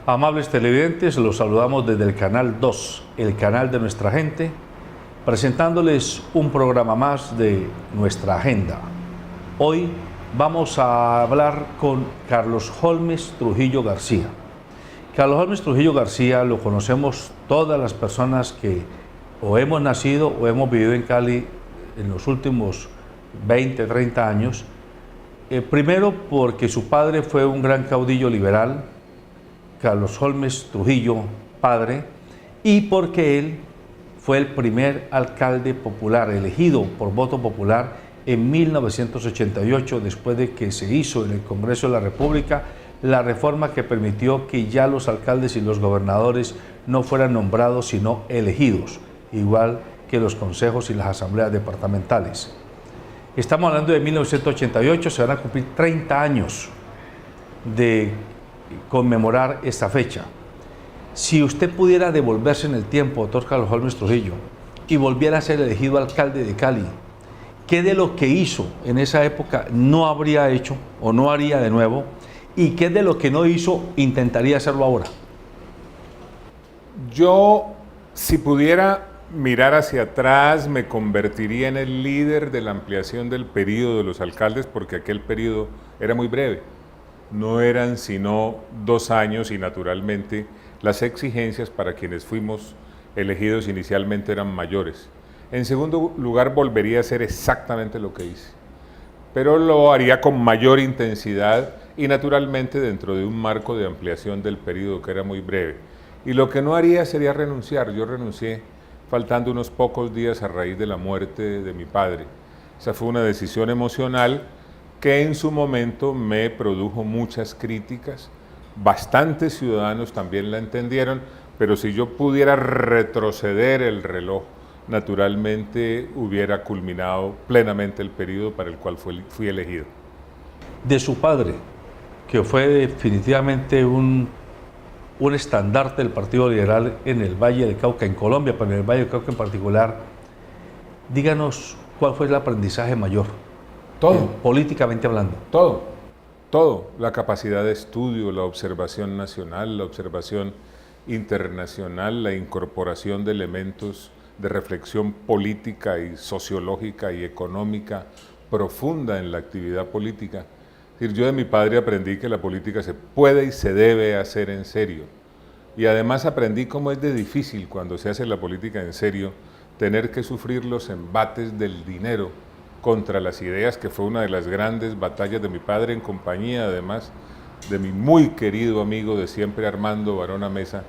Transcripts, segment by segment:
Amables televidentes, los saludamos desde el Canal 2, el canal de nuestra gente, presentándoles un programa más de nuestra agenda. Hoy vamos a hablar con Carlos Holmes Trujillo García. Carlos Holmes Trujillo García lo conocemos todas las personas que o hemos nacido o hemos vivido en Cali en los últimos 20, 30 años. Primero porque su padre fue un gran caudillo liberal, Carlos Holmes Trujillo, padre, y porque él fue el primer alcalde popular, elegido por voto popular en 1988, después de que se hizo en el Congreso de la República la reforma que permitió que ya los alcaldes y los gobernadores no fueran nombrados sino elegidos, igual que los consejos y las asambleas departamentales. Estamos hablando de 1988, se van a cumplir 30 años de conmemorar esta fecha. Si usted pudiera devolverse en el tiempo, doctor Carlos Holmes Trujillo, y volviera a ser elegido alcalde de Cali, ¿qué de lo que hizo en esa época no habría hecho o no haría de nuevo? ¿Y qué de lo que no hizo intentaría hacerlo ahora? Yo, si pudiera mirar hacia atrás, me convertiría en el líder de la ampliación del periodo de los alcaldes, porque aquel periodo era muy breve. No eran sino 2 años y naturalmente las exigencias para quienes fuimos elegidos inicialmente eran mayores. En segundo lugar, volvería a hacer exactamente lo que hice, pero lo haría con mayor intensidad y naturalmente dentro de un marco de ampliación del periodo que era muy breve. Y lo que no haría sería renunciar. Yo renuncié faltando unos pocos días a raíz de la muerte de mi padre. Esa fue una decisión emocional que en su momento me produjo muchas críticas. Bastantes ciudadanos también la entendieron, pero si yo pudiera retroceder el reloj, naturalmente hubiera culminado plenamente el periodo para el cual fui elegido. De su padre, que fue definitivamente un estandarte del Partido Liberal en el Valle del Cauca, en Colombia, pero en el Valle del Cauca en particular, díganos cuál fue el aprendizaje mayor. Todo. Políticamente hablando. Todo. La capacidad de estudio, la observación nacional, la observación internacional, la incorporación de elementos de reflexión política y sociológica y económica profunda en la actividad política. Es decir, yo de mi padre aprendí que la política se puede y se debe hacer en serio. Y además aprendí cómo es de difícil cuando se hace la política en serio tener que sufrir los embates del dinero contra las ideas, que fue una de las grandes batallas de mi padre, en compañía además de mi muy querido amigo de siempre, Armando Barona Mesa,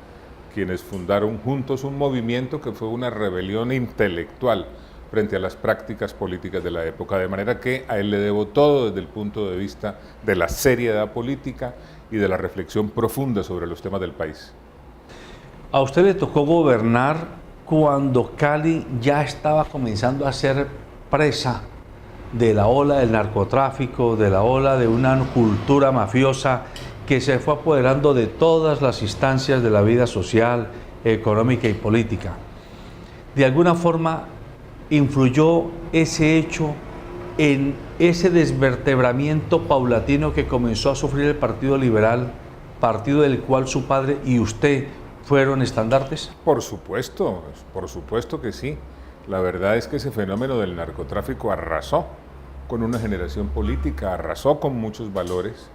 quienes fundaron juntos un movimiento que fue una rebelión intelectual frente a las prácticas políticas de la época, de manera que a él le debo todo desde el punto de vista de la seriedad política y de la reflexión profunda sobre los temas del país. A usted le tocó gobernar cuando Cali ya estaba comenzando a ser presa de la ola del narcotráfico, de la ola de una cultura mafiosa que se fue apoderando de todas las instancias de la vida social, económica y política. De alguna forma influyó ese hecho en ese desvertebramiento paulatino que comenzó a sufrir el Partido Liberal, partido del cual su padre y usted fueron estandartes. Por supuesto que sí. La verdad es que ese fenómeno del narcotráfico arrasó con una generación política, arrasó con muchos valores.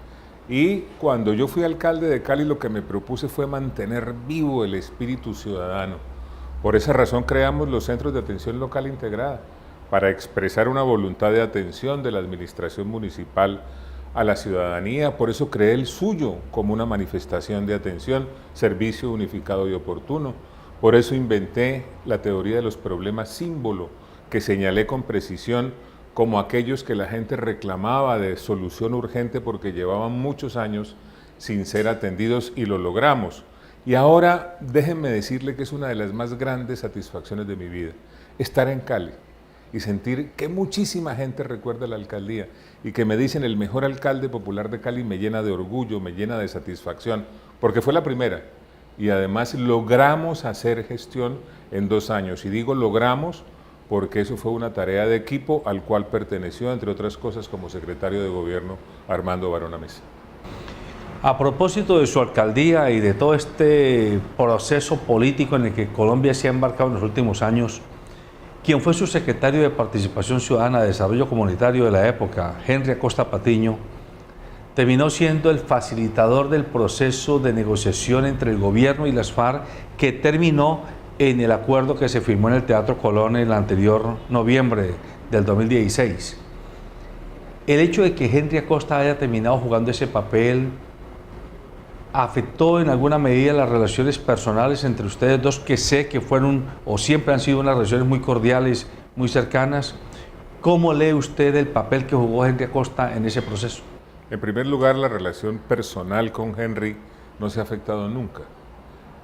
Y cuando yo fui alcalde de Cali, lo que me propuse fue mantener vivo el espíritu ciudadano. Por esa razón creamos los centros de atención local integrada, para expresar una voluntad de atención de la administración municipal a la ciudadanía. Por eso creé el suyo como una manifestación de atención, servicio unificado y oportuno. Por eso inventé la teoría de los problemas símbolo, que señalé con precisión como aquellos que la gente reclamaba de solución urgente porque llevaban muchos años sin ser atendidos, y lo logramos. Y ahora déjenme decirle que es una de las más grandes satisfacciones de mi vida, estar en Cali y sentir que muchísima gente recuerda la alcaldía y que me dicen el mejor alcalde popular de Cali. Me llena de orgullo, me llena de satisfacción, porque fue la primera. Y además logramos hacer gestión en 2 años. Y digo logramos porque eso fue una tarea de equipo al cual perteneció, entre otras cosas, como secretario de gobierno, Armando Barona Mesa. A propósito de su alcaldía y de todo este proceso político en el que Colombia se ha embarcado en los últimos años, quien fue su secretario de Participación Ciudadana de Desarrollo Comunitario de la época, Henry Acosta Patiño, terminó siendo el facilitador del proceso de negociación entre el gobierno y las FARC, que terminó en el acuerdo que se firmó en el Teatro Colón en el anterior noviembre del 2016. El hecho de que Henry Acosta haya terminado jugando ese papel afectó en alguna medida las relaciones personales entre ustedes dos, que sé que fueron o siempre han sido unas relaciones muy cordiales, muy cercanas. ¿Cómo lee usted el papel que jugó Henry Acosta en ese proceso? En primer lugar, la relación personal con Henry no se ha afectado nunca.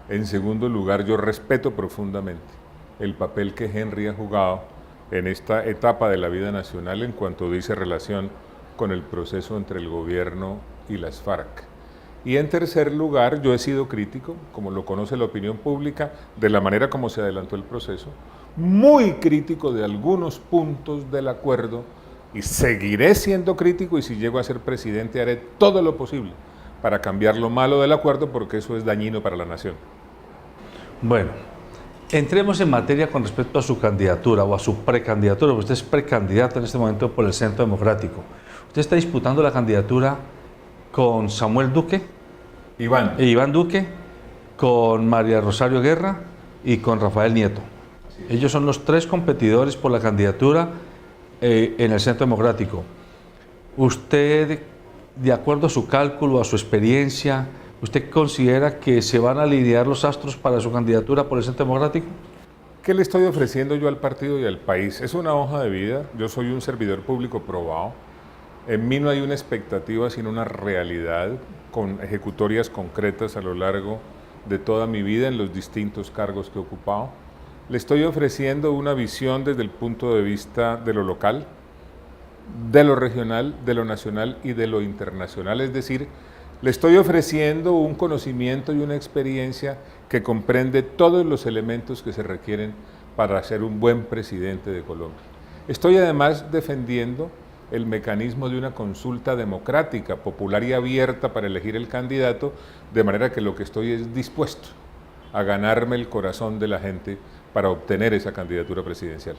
En segundo lugar, yo respeto profundamente el papel que Henry ha jugado en esta etapa de la vida nacional en cuanto dice relación con el proceso entre el gobierno y las FARC. Y en tercer lugar, yo he sido crítico, como lo conoce la opinión pública, de la manera como se adelantó el proceso, muy crítico de algunos puntos del acuerdo, y seguiré siendo crítico, y si llego a ser presidente haré todo lo posible para cambiar lo malo del acuerdo, porque eso es dañino para la nación. Bueno, entremos en materia con respecto a su candidatura o a su precandidatura. Usted es precandidato en este momento por el Centro Democrático. Usted está disputando la candidatura con Samuel Duque, Iván Duque, con María Rosario Guerra y con Rafael Nieto. Ellos son los tres competidores por la candidatura en el Centro Democrático. Usted, de acuerdo a su cálculo, a su experiencia, ¿usted considera que se van a alinear los astros para su candidatura por el Centro Democrático? ¿Qué le estoy ofreciendo yo al partido y al país? Es una hoja de vida. Yo soy un servidor público probado. En mí no hay una expectativa, sino una realidad, con ejecutorias concretas a lo largo de toda mi vida en los distintos cargos que he ocupado. Le estoy ofreciendo una visión desde el punto de vista de lo local, de lo regional, de lo nacional y de lo internacional. Es decir, le estoy ofreciendo un conocimiento y una experiencia que comprende todos los elementos que se requieren para ser un buen presidente de Colombia. Estoy además defendiendo el mecanismo de una consulta democrática, popular y abierta para elegir el candidato, de manera que lo que estoy es dispuesto a ganarme el corazón de la gente para obtener esa candidatura presidencial.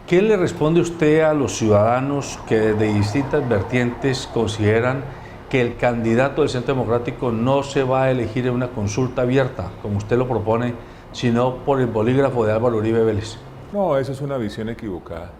¿Qué le responde usted a los ciudadanos que de distintas vertientes consideran que el candidato del Centro Democrático no se va a elegir en una consulta abierta, como usted lo propone, sino por el bolígrafo de Álvaro Uribe Vélez? No, eso es una visión equivocada.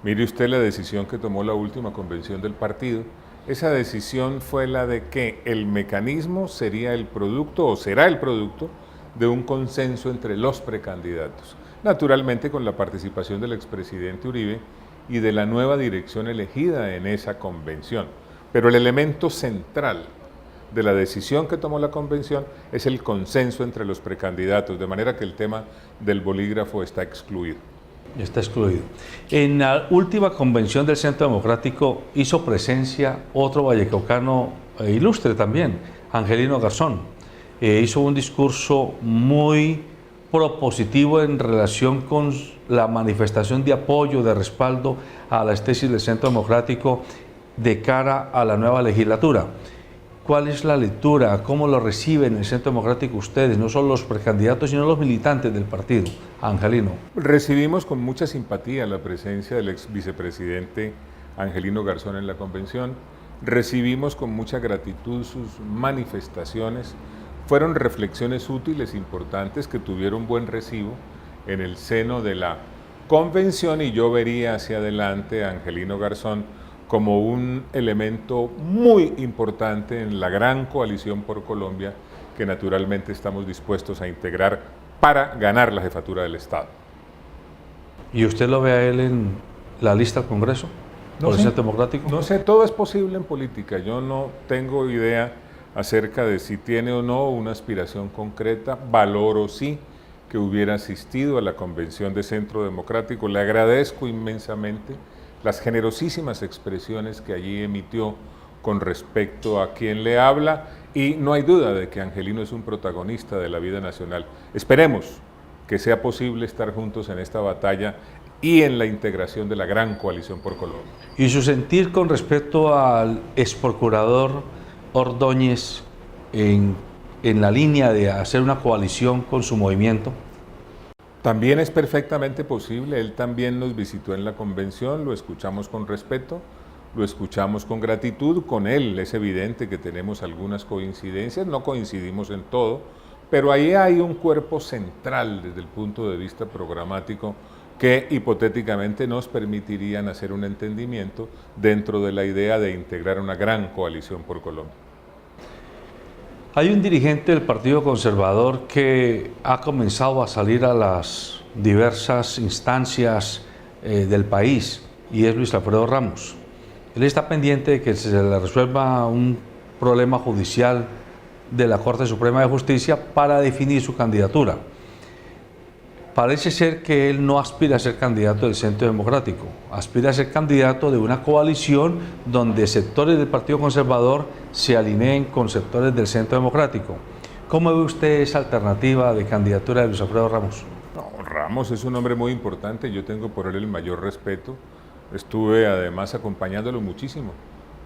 Mire usted la decisión que tomó la última convención del partido. Esa decisión fue la de que el mecanismo sería el producto o será el producto de un consenso entre los precandidatos, naturalmente con la participación del expresidente Uribe y de la nueva dirección elegida en esa convención. Pero el elemento central de la decisión que tomó la convención es el consenso entre los precandidatos, de manera que el tema del bolígrafo está excluido. Está excluido. En la última convención del Centro Democrático hizo presencia otro vallecaucano ilustre también, Angelino Garzón. Hizo un discurso muy propositivo en relación con la manifestación de apoyo, de respaldo a las tesis del Centro Democrático de cara a la nueva legislatura. ¿Cuál es la lectura? ¿Cómo lo reciben en el Centro Democrático ustedes, no solo los precandidatos, sino los militantes del partido? Angelino. Recibimos con mucha simpatía la presencia del ex vicepresidente Angelino Garzón en la convención. Recibimos con mucha gratitud sus manifestaciones. Fueron reflexiones útiles, importantes, que tuvieron buen recibo en el seno de la convención, y yo vería hacia adelante a Angelino Garzón como un elemento muy importante en la gran coalición por Colombia que naturalmente estamos dispuestos a integrar para ganar la jefatura del Estado. ¿Y usted lo ve a él en la lista al Congreso? ¿Por el Centro Democrático? No sé, todo es posible en política. Yo no tengo idea acerca de si tiene o no una aspiración concreta. Valoro sí que hubiera asistido a la convención de Centro Democrático. Le agradezco inmensamente las generosísimas expresiones que allí emitió con respecto a quien le habla, y no hay duda de que Angelino es un protagonista de la vida nacional. Esperemos que sea posible estar juntos en esta batalla y en la integración de la gran coalición por Colombia. ¿Y su sentir con respecto al exprocurador Ordóñez en la línea de hacer una coalición con su movimiento? También es perfectamente posible. Él también nos visitó en la convención, lo escuchamos con respeto, lo escuchamos con gratitud. Con él es evidente que tenemos algunas coincidencias, no coincidimos en todo, pero ahí hay un cuerpo central desde el punto de vista programático que hipotéticamente nos permitirían hacer un entendimiento dentro de la idea de integrar una gran coalición por Colombia. Hay un dirigente del Partido Conservador que ha comenzado a salir a las diversas instancias del país y es Luis Alfredo Ramos. Él está pendiente de que se le resuelva un problema judicial de la Corte Suprema de Justicia para definir su candidatura. Parece ser que él no aspira a ser candidato del Centro Democrático, aspira a ser candidato de una coalición donde sectores del Partido Conservador se alineen con sectores del Centro Democrático. ¿Cómo ve usted esa alternativa de candidatura de Luis Alfredo Ramos? No, Ramos es un hombre muy importante, yo tengo por él el mayor respeto. Estuve además acompañándolo muchísimo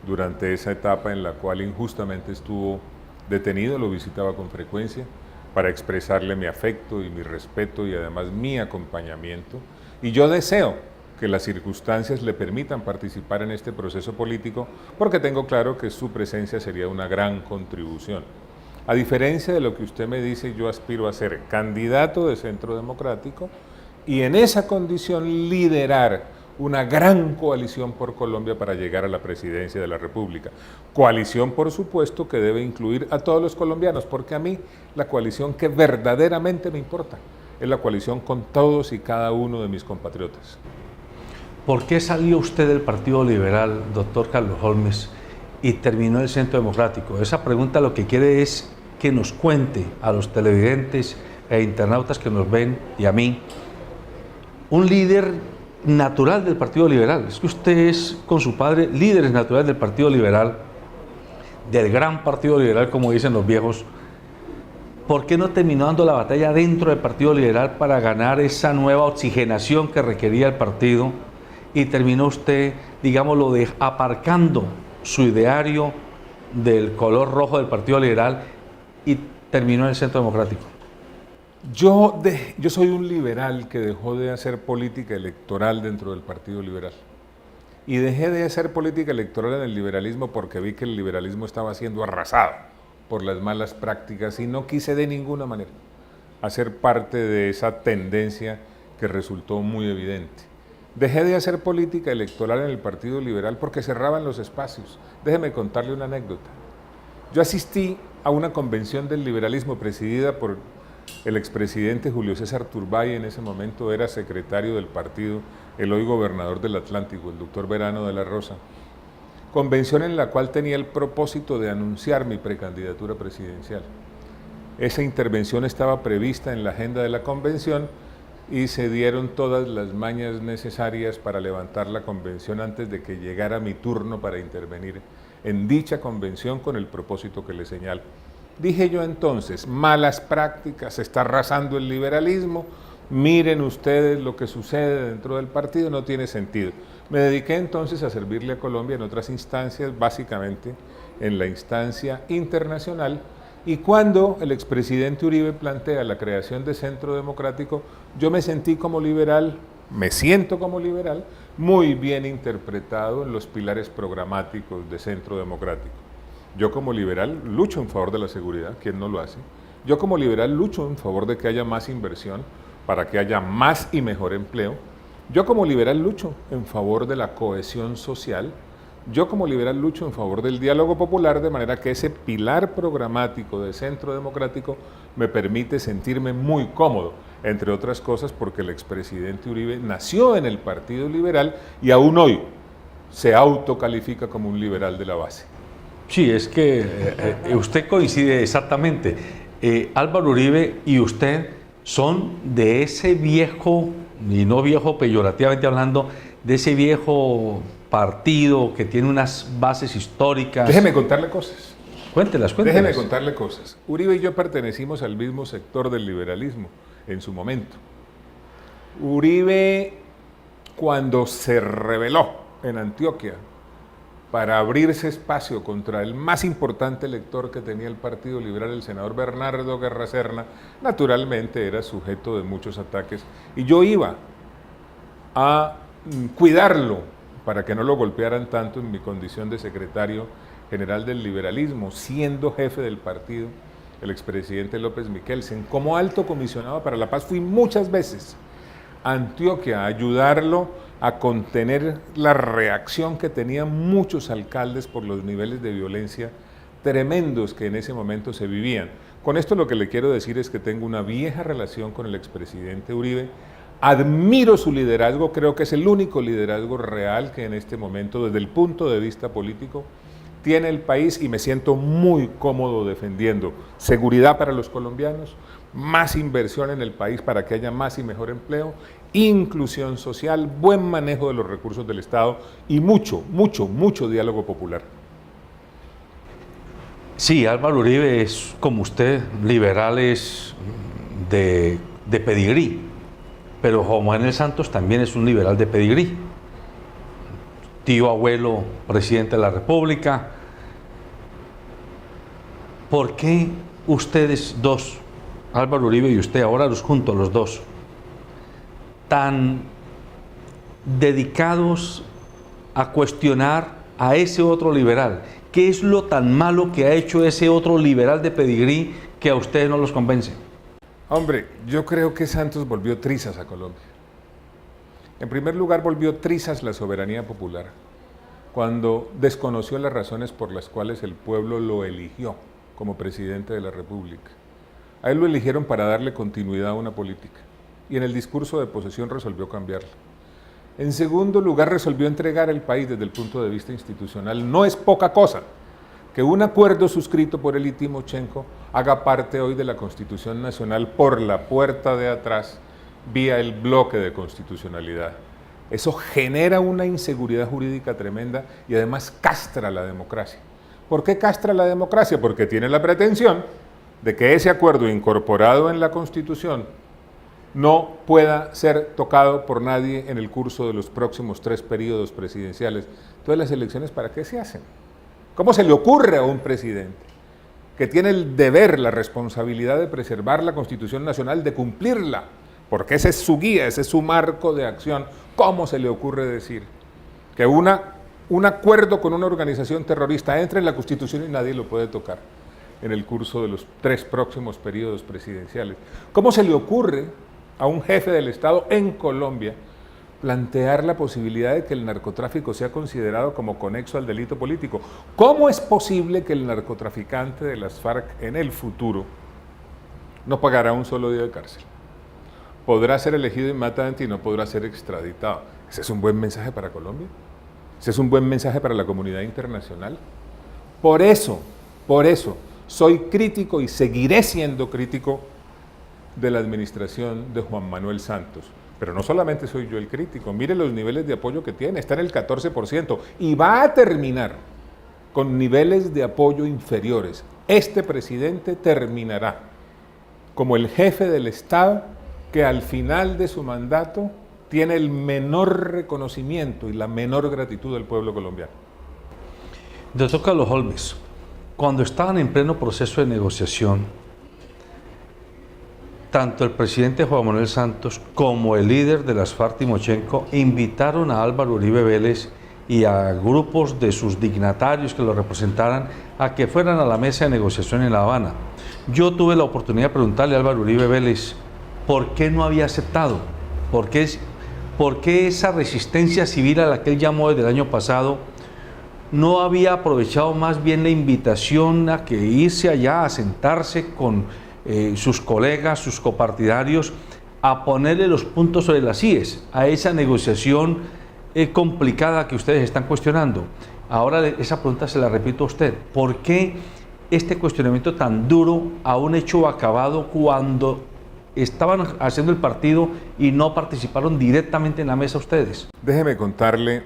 durante esa etapa en la cual injustamente estuvo detenido, lo visitaba con frecuencia para expresarle mi afecto y mi respeto y además mi acompañamiento. Y yo deseo que las circunstancias le permitan participar en este proceso político porque tengo claro que su presencia sería una gran contribución. A diferencia de lo que usted me dice, yo aspiro a ser candidato de Centro Democrático y en esa condición liderar una gran coalición por Colombia para llegar a la presidencia de la República. Coalición, por supuesto, que debe incluir a todos los colombianos, porque a mí la coalición que verdaderamente me importa es la coalición con todos y cada uno de mis compatriotas. ¿Por qué salió usted del Partido Liberal, doctor Carlos Holmes, y terminó el Centro Democrático? Esa pregunta lo que quiere es que nos cuente a los televidentes e internautas que nos ven y a mí, un líder natural del Partido Liberal. Es que usted es, con su padre, líderes naturales del Partido Liberal, del gran Partido Liberal, como dicen los viejos. ¿Por qué no terminó dando la batalla dentro del Partido Liberal para ganar esa nueva oxigenación que requería el partido? Y terminó usted, digámoslo, aparcando su ideario del color rojo del Partido Liberal y terminó en el Centro Democrático. Yo soy un liberal que dejó de hacer política electoral dentro del Partido Liberal. Y dejé de hacer política electoral en el liberalismo porque vi que el liberalismo estaba siendo arrasado por las malas prácticas y no quise de ninguna manera hacer parte de esa tendencia que resultó muy evidente. Dejé de hacer política electoral en el Partido Liberal porque cerraban los espacios. Déjeme contarle una anécdota. Yo asistí a una convención del liberalismo presidida por el expresidente Julio César Turbay, en ese momento era secretario del partido, el hoy gobernador del Atlántico, el doctor Verano de la Rosa. Convención en la cual tenía el propósito de anunciar mi precandidatura presidencial. Esa intervención estaba prevista en la agenda de la convención y se dieron todas las mañas necesarias para levantar la convención antes de que llegara mi turno para intervenir en dicha convención con el propósito que le señalo. Dije yo entonces, malas prácticas, se está arrasando el liberalismo, miren ustedes lo que sucede dentro del partido, no tiene sentido. Me dediqué entonces a servirle a Colombia en otras instancias, básicamente en la instancia internacional, y cuando el expresidente Uribe plantea la creación de Centro Democrático, yo me sentí como liberal, me siento como liberal, muy bien interpretado en los pilares programáticos de Centro Democrático. Yo como liberal lucho en favor de la seguridad, ¿quién no lo hace? Yo como liberal lucho en favor de que haya más inversión, para que haya más y mejor empleo. Yo como liberal lucho en favor de la cohesión social. Yo como liberal lucho en favor del diálogo popular, de manera que ese pilar programático de Centro Democrático me permite sentirme muy cómodo, entre otras cosas porque el expresidente Uribe nació en el Partido Liberal y aún hoy se autocalifica como un liberal de la base. Sí, es que usted coincide exactamente. Álvaro Uribe y usted son de ese viejo, y no viejo peyorativamente hablando, de ese viejo partido que tiene unas bases históricas. Déjeme contarle cosas. Cuéntelas. Déjeme contarle cosas. Uribe y yo pertenecimos al mismo sector del liberalismo en su momento. Uribe, cuando se rebeló en Antioquia para abrirse espacio contra el más importante elector que tenía el Partido Liberal, el senador Bernardo Guerra Serna, naturalmente era sujeto de muchos ataques. Y yo iba a cuidarlo para que no lo golpearan tanto en mi condición de secretario general del liberalismo, siendo jefe del partido, el expresidente López Miquelsen. Como alto comisionado para la paz fui muchas veces a Antioquia a ayudarlo a contener la reacción que tenían muchos alcaldes por los niveles de violencia tremendos que en ese momento se vivían. Con esto lo que le quiero decir es que tengo una vieja relación con el expresidente Uribe, admiro su liderazgo, creo que es el único liderazgo real que en este momento, desde el punto de vista político, tiene el país, y me siento muy cómodo defendiendo seguridad para los colombianos, más inversión en el país para que haya más y mejor empleo, inclusión social, buen manejo de los recursos del Estado y mucho diálogo popular. Sí, Álvaro Uribe es, como usted, liberales de pedigrí, pero Juan Manuel Santos también es un liberal de pedigrí. Tío, abuelo, presidente de la República. ¿Por qué ustedes dos, Álvaro Uribe y usted, ahora los junto a los dos, tan dedicados a cuestionar a ese otro liberal? ¿Qué es lo tan malo que ha hecho ese otro liberal de pedigrí que a ustedes no los convence? Hombre, yo creo que Santos volvió trizas a Colombia. En primer lugar, volvió trizas la soberanía popular, cuando desconoció las razones por las cuales el pueblo lo eligió como presidente de la República. A él lo eligieron para darle continuidad a una política, y en el discurso de posesión resolvió cambiarla. En segundo lugar, resolvió entregar el país desde el punto de vista institucional. No es poca cosa que un acuerdo suscrito por él y Timochenko haga parte hoy de la Constitución Nacional por la puerta de atrás, vía el bloque de constitucionalidad. Eso genera una inseguridad jurídica tremenda y además castra la democracia. ¿Por qué castra la democracia? Porque tiene la pretensión de que ese acuerdo incorporado en la Constitución no pueda ser tocado por nadie en el curso de los próximos 3 periodos presidenciales. Entonces, ¿las elecciones para qué se hacen? ¿Cómo se le ocurre a un presidente que tiene el deber, la responsabilidad de preservar la Constitución Nacional, de cumplirla? Porque ese es su guía, ese es su marco de acción. ¿Cómo se le ocurre decir que un acuerdo con una organización terrorista entre en la Constitución y nadie lo puede tocar en el curso de los 3 próximos periodos presidenciales? ¿Cómo se le ocurre a un jefe del Estado en Colombia plantear la posibilidad de que el narcotráfico sea considerado como conexo al delito político? ¿Cómo es posible que el narcotraficante de las FARC en el futuro no pagará un solo día de cárcel? Podrá ser elegido inmediatamente y no podrá ser extraditado. ¿Ese es un buen mensaje para Colombia? ¿Ese es un buen mensaje para la comunidad internacional? Por eso, soy crítico y seguiré siendo crítico de la administración de Juan Manuel Santos. Pero no solamente soy yo el crítico, mire los niveles de apoyo que tiene, está en el 14% y va a terminar con niveles de apoyo inferiores. Este presidente terminará como el jefe del Estado que al final de su mandato tiene el menor reconocimiento y la menor gratitud del pueblo colombiano. Doctor Carlos Holmes, cuando estaban en pleno proceso de negociación, tanto el presidente Juan Manuel Santos como el líder de las FARC, Timochenko, invitaron a Álvaro Uribe Vélez y a grupos de sus dignatarios que lo representaran a que fueran a la mesa de negociación en La Habana. Yo tuve la oportunidad de preguntarle a Álvaro Uribe Vélez por qué no había aceptado, por qué esa resistencia civil a la que él llamó desde el año pasado no había aprovechado más bien la invitación a que irse allá a sentarse con sus colegas, sus copartidarios, a ponerle los puntos sobre las íes a esa negociación complicada que ustedes están cuestionando. Ahora esa pregunta se la repito a usted. ¿Por qué este cuestionamiento tan duro a un hecho acabado cuando estaban haciendo el partido y no participaron directamente en la mesa ustedes? Déjeme contarle,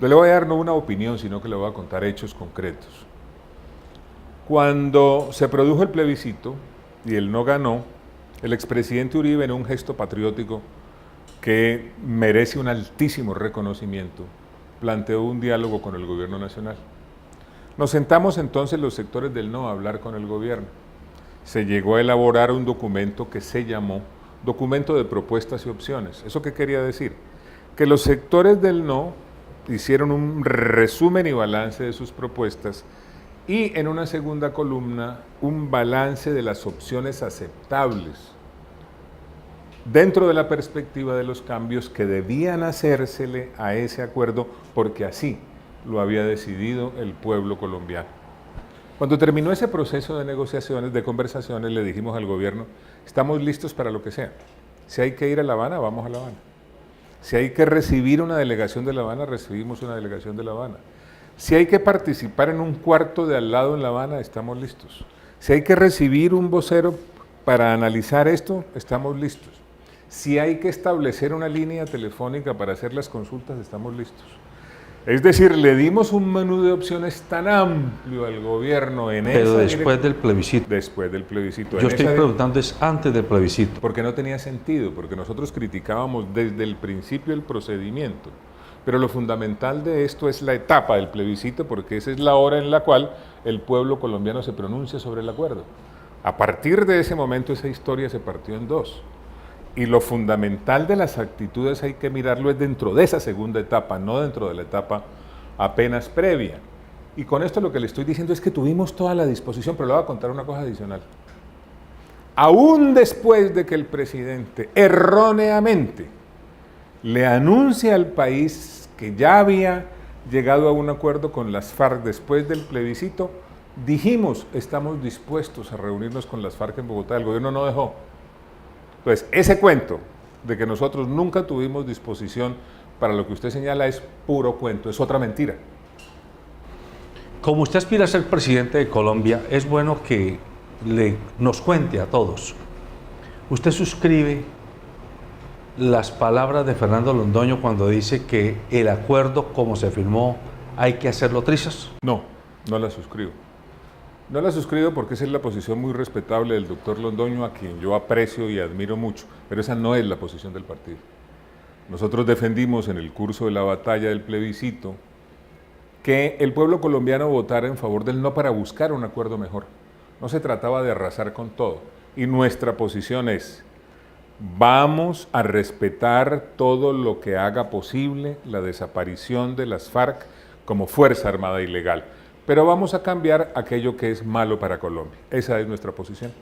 no le voy a dar no una opinión, sino que le voy a contar hechos concretos. Cuando se produjo el plebiscito y él no ganó, el expresidente Uribe, en un gesto patriótico que merece un altísimo reconocimiento, planteó un diálogo con el gobierno nacional. Nos sentamos entonces los sectores del no a hablar con el gobierno. Se llegó a elaborar un documento que se llamó Documento de Propuestas y Opciones. ¿Eso qué quería decir? Que los sectores del no hicieron un resumen y balance de sus propuestas y en una segunda columna un balance de las opciones aceptables dentro de la perspectiva de los cambios que debían hacérsele a ese acuerdo porque así lo había decidido el pueblo colombiano. Cuando terminó ese proceso de negociaciones, de conversaciones, le dijimos al gobierno, estamos listos para lo que sea. Si hay que ir a La Habana, vamos a La Habana. Si hay que recibir una delegación de La Habana, recibimos una delegación de La Habana. Si hay que participar en un cuarto de al lado en La Habana, estamos listos. Si hay que recibir un vocero para analizar esto, estamos listos. Si hay que establecer una línea telefónica para hacer las consultas, estamos listos. Es decir, le dimos un menú de opciones tan amplio al gobierno en Pero después del plebiscito. Después del plebiscito. Yo estoy preguntando es antes del plebiscito. Porque no tenía sentido, porque nosotros criticábamos desde el principio el procedimiento. Pero lo fundamental de esto es la etapa del plebiscito, porque esa es la hora en la cual el pueblo colombiano se pronuncia sobre el acuerdo. A partir de ese momento esa historia se partió en dos. Y lo fundamental de las actitudes hay que mirarlo es dentro de esa segunda etapa, no dentro de la etapa apenas previa. Y con esto lo que le estoy diciendo es que tuvimos toda la disposición, pero le voy a contar una cosa adicional. Aún después de que el presidente erróneamente le anuncia al país que ya había llegado a un acuerdo con las FARC después del plebiscito, dijimos, estamos dispuestos a reunirnos con las FARC en Bogotá, el gobierno no dejó. Entonces, ese cuento de que nosotros nunca tuvimos disposición para lo que usted señala es puro cuento, es otra mentira. Como usted aspira a ser presidente de Colombia, es bueno que nos cuente a todos. ¿Usted suscribe las palabras de Fernando Londoño cuando dice que el acuerdo como se firmó hay que hacerlo trizas? No, no la suscribo. No la suscribo porque esa es la posición muy respetable del doctor Londoño, a quien yo aprecio y admiro mucho, pero esa no es la posición del partido. Nosotros defendimos en el curso de la batalla del plebiscito que el pueblo colombiano votara en favor del no para buscar un acuerdo mejor. No se trataba de arrasar con todo. Y nuestra posición es, vamos a respetar todo lo que haga posible la desaparición de las FARC como Fuerza Armada Ilegal. Pero vamos a cambiar aquello que es malo para Colombia. Esa es nuestra posición.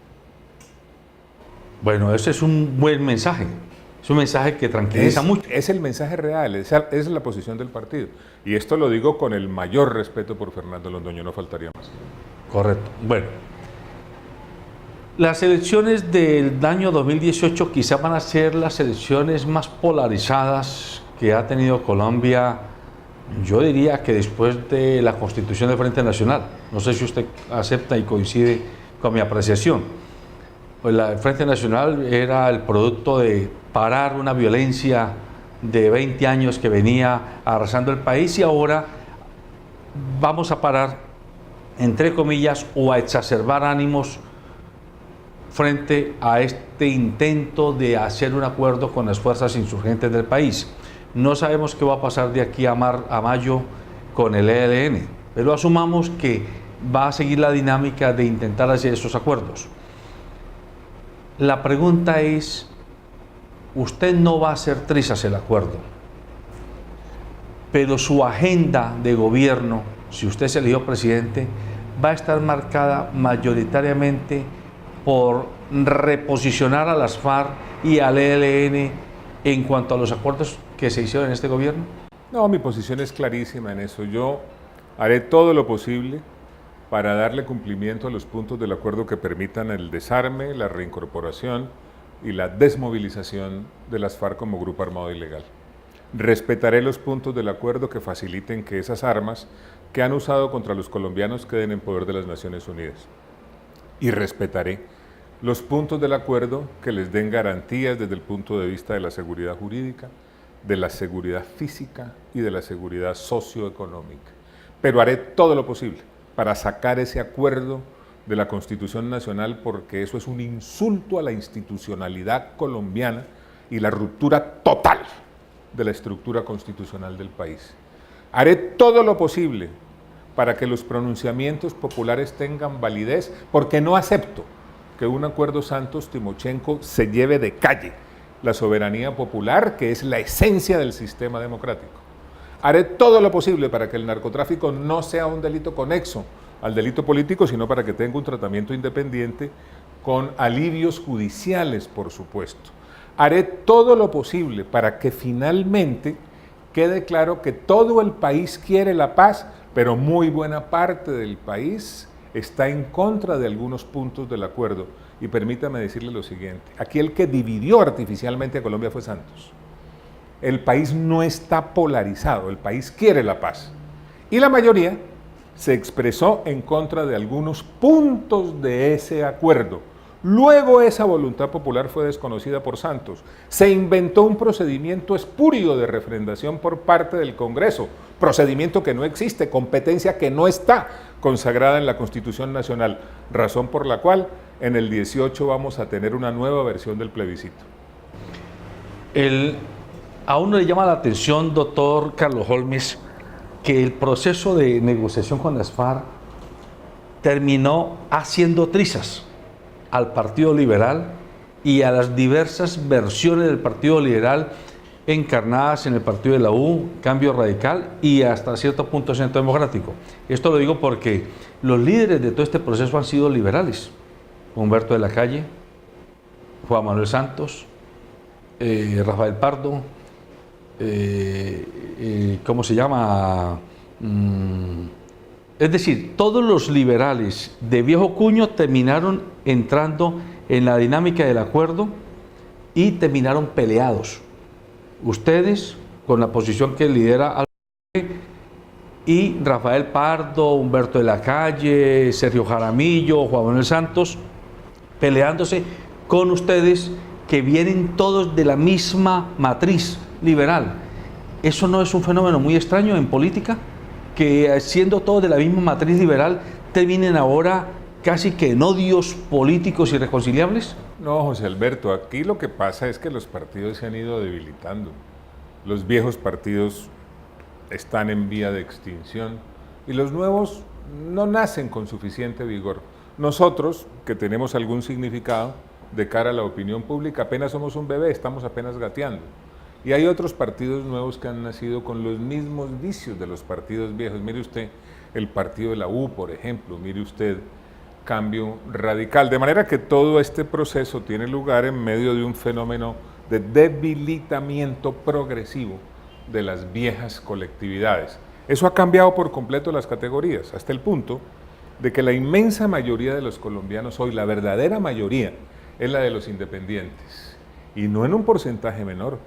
Bueno, ese es un buen mensaje. Es un mensaje que tranquiliza mucho. Es el mensaje real, esa es la posición del partido. Y esto lo digo con el mayor respeto por Fernando Londoño, no faltaría más. Correcto. Bueno, las elecciones del año 2018 quizás van a ser las elecciones más polarizadas que ha tenido Colombia. Yo diría que después de la constitución del Frente Nacional, no sé si usted acepta y coincide con mi apreciación, pues el Frente Nacional era el producto de parar una violencia de 20 años que venía arrasando el país y ahora vamos a parar, entre comillas, o a exacerbar ánimos frente a este intento de hacer un acuerdo con las fuerzas insurgentes del país. No sabemos qué va a pasar de aquí a mayo con el ELN, pero asumamos que va a seguir la dinámica de intentar hacer esos acuerdos. La pregunta es, usted no va a hacer trizas el acuerdo, pero su agenda de gobierno, si usted se eligió presidente, va a estar marcada mayoritariamente por reposicionar a las FARC y al ELN en cuanto a los acuerdos que se hicieron en este gobierno. No, mi posición es clarísima en eso. Yo haré todo lo posible para darle cumplimiento a los puntos del acuerdo que permitan el desarme, la reincorporación y la desmovilización de las FARC como grupo armado ilegal. Respetaré los puntos del acuerdo que faciliten que esas armas que han usado contra los colombianos queden en poder de las Naciones Unidas. Y respetaré los puntos del acuerdo que les den garantías desde el punto de vista de la seguridad jurídica, de la seguridad física y de la seguridad socioeconómica. Pero haré todo lo posible para sacar ese acuerdo de la Constitución Nacional porque eso es un insulto a la institucionalidad colombiana y la ruptura total de la estructura constitucional del país. Haré todo lo posible para que los pronunciamientos populares tengan validez, porque no acepto que un acuerdo Santos-Timochenko se lleve de calle la soberanía popular, que es la esencia del sistema democrático. Haré todo lo posible para que el narcotráfico no sea un delito conexo al delito político, sino para que tenga un tratamiento independiente con alivios judiciales, por supuesto. Haré todo lo posible para que finalmente quede claro que todo el país quiere la paz, pero muy buena parte del país está en contra de algunos puntos del acuerdo. Y permítame decirle lo siguiente, aquí el que dividió artificialmente a Colombia fue Santos. El país no está polarizado, el país quiere la paz. Y la mayoría se expresó en contra de algunos puntos de ese acuerdo. Luego esa voluntad popular fue desconocida por Santos. Se inventó un procedimiento espurio de refrendación por parte del Congreso, procedimiento que no existe, competencia que no está consagrada en la Constitución Nacional, razón por la cual en el 18 vamos a tener una nueva versión del plebiscito. A uno le llama la atención, doctor Carlos Holmes, que el proceso de negociación con las FARC terminó haciendo trizas al Partido Liberal y a las diversas versiones del Partido Liberal encarnadas en el partido de la U, Cambio Radical y hasta cierto punto Centro Democrático. Esto lo digo porque los líderes de todo este proceso han sido liberales. Humberto de la Calle, Juan Manuel Santos, Rafael Pardo, ¿cómo se llama? Es decir, todos los liberales de viejo cuño terminaron entrando en la dinámica del acuerdo y terminaron peleados. Ustedes, con la posición que lidera y Rafael Pardo, Humberto de la Calle, Sergio Jaramillo, Juan Manuel Santos, peleándose con ustedes que vienen todos de la misma matriz liberal. ¿Eso no es un fenómeno muy extraño en política? Que siendo todos de la misma matriz liberal, terminen ahora casi que en odios políticos irreconciliables. No, José Alberto, aquí lo que pasa es que los partidos se han ido debilitando. Los viejos partidos están en vía de extinción y los nuevos no nacen con suficiente vigor. Nosotros, que tenemos algún significado de cara a la opinión pública, apenas somos un bebé, estamos apenas gateando. Y hay otros partidos nuevos que han nacido con los mismos vicios de los partidos viejos. Mire usted el partido de la U, por ejemplo, mire usted Cambio Radical. De manera que todo este proceso tiene lugar en medio de un fenómeno de debilitamiento progresivo de las viejas colectividades. Eso ha cambiado por completo las categorías, hasta el punto de que la inmensa mayoría de los colombianos hoy, la verdadera mayoría, es la de los independientes. Y no en un porcentaje menor.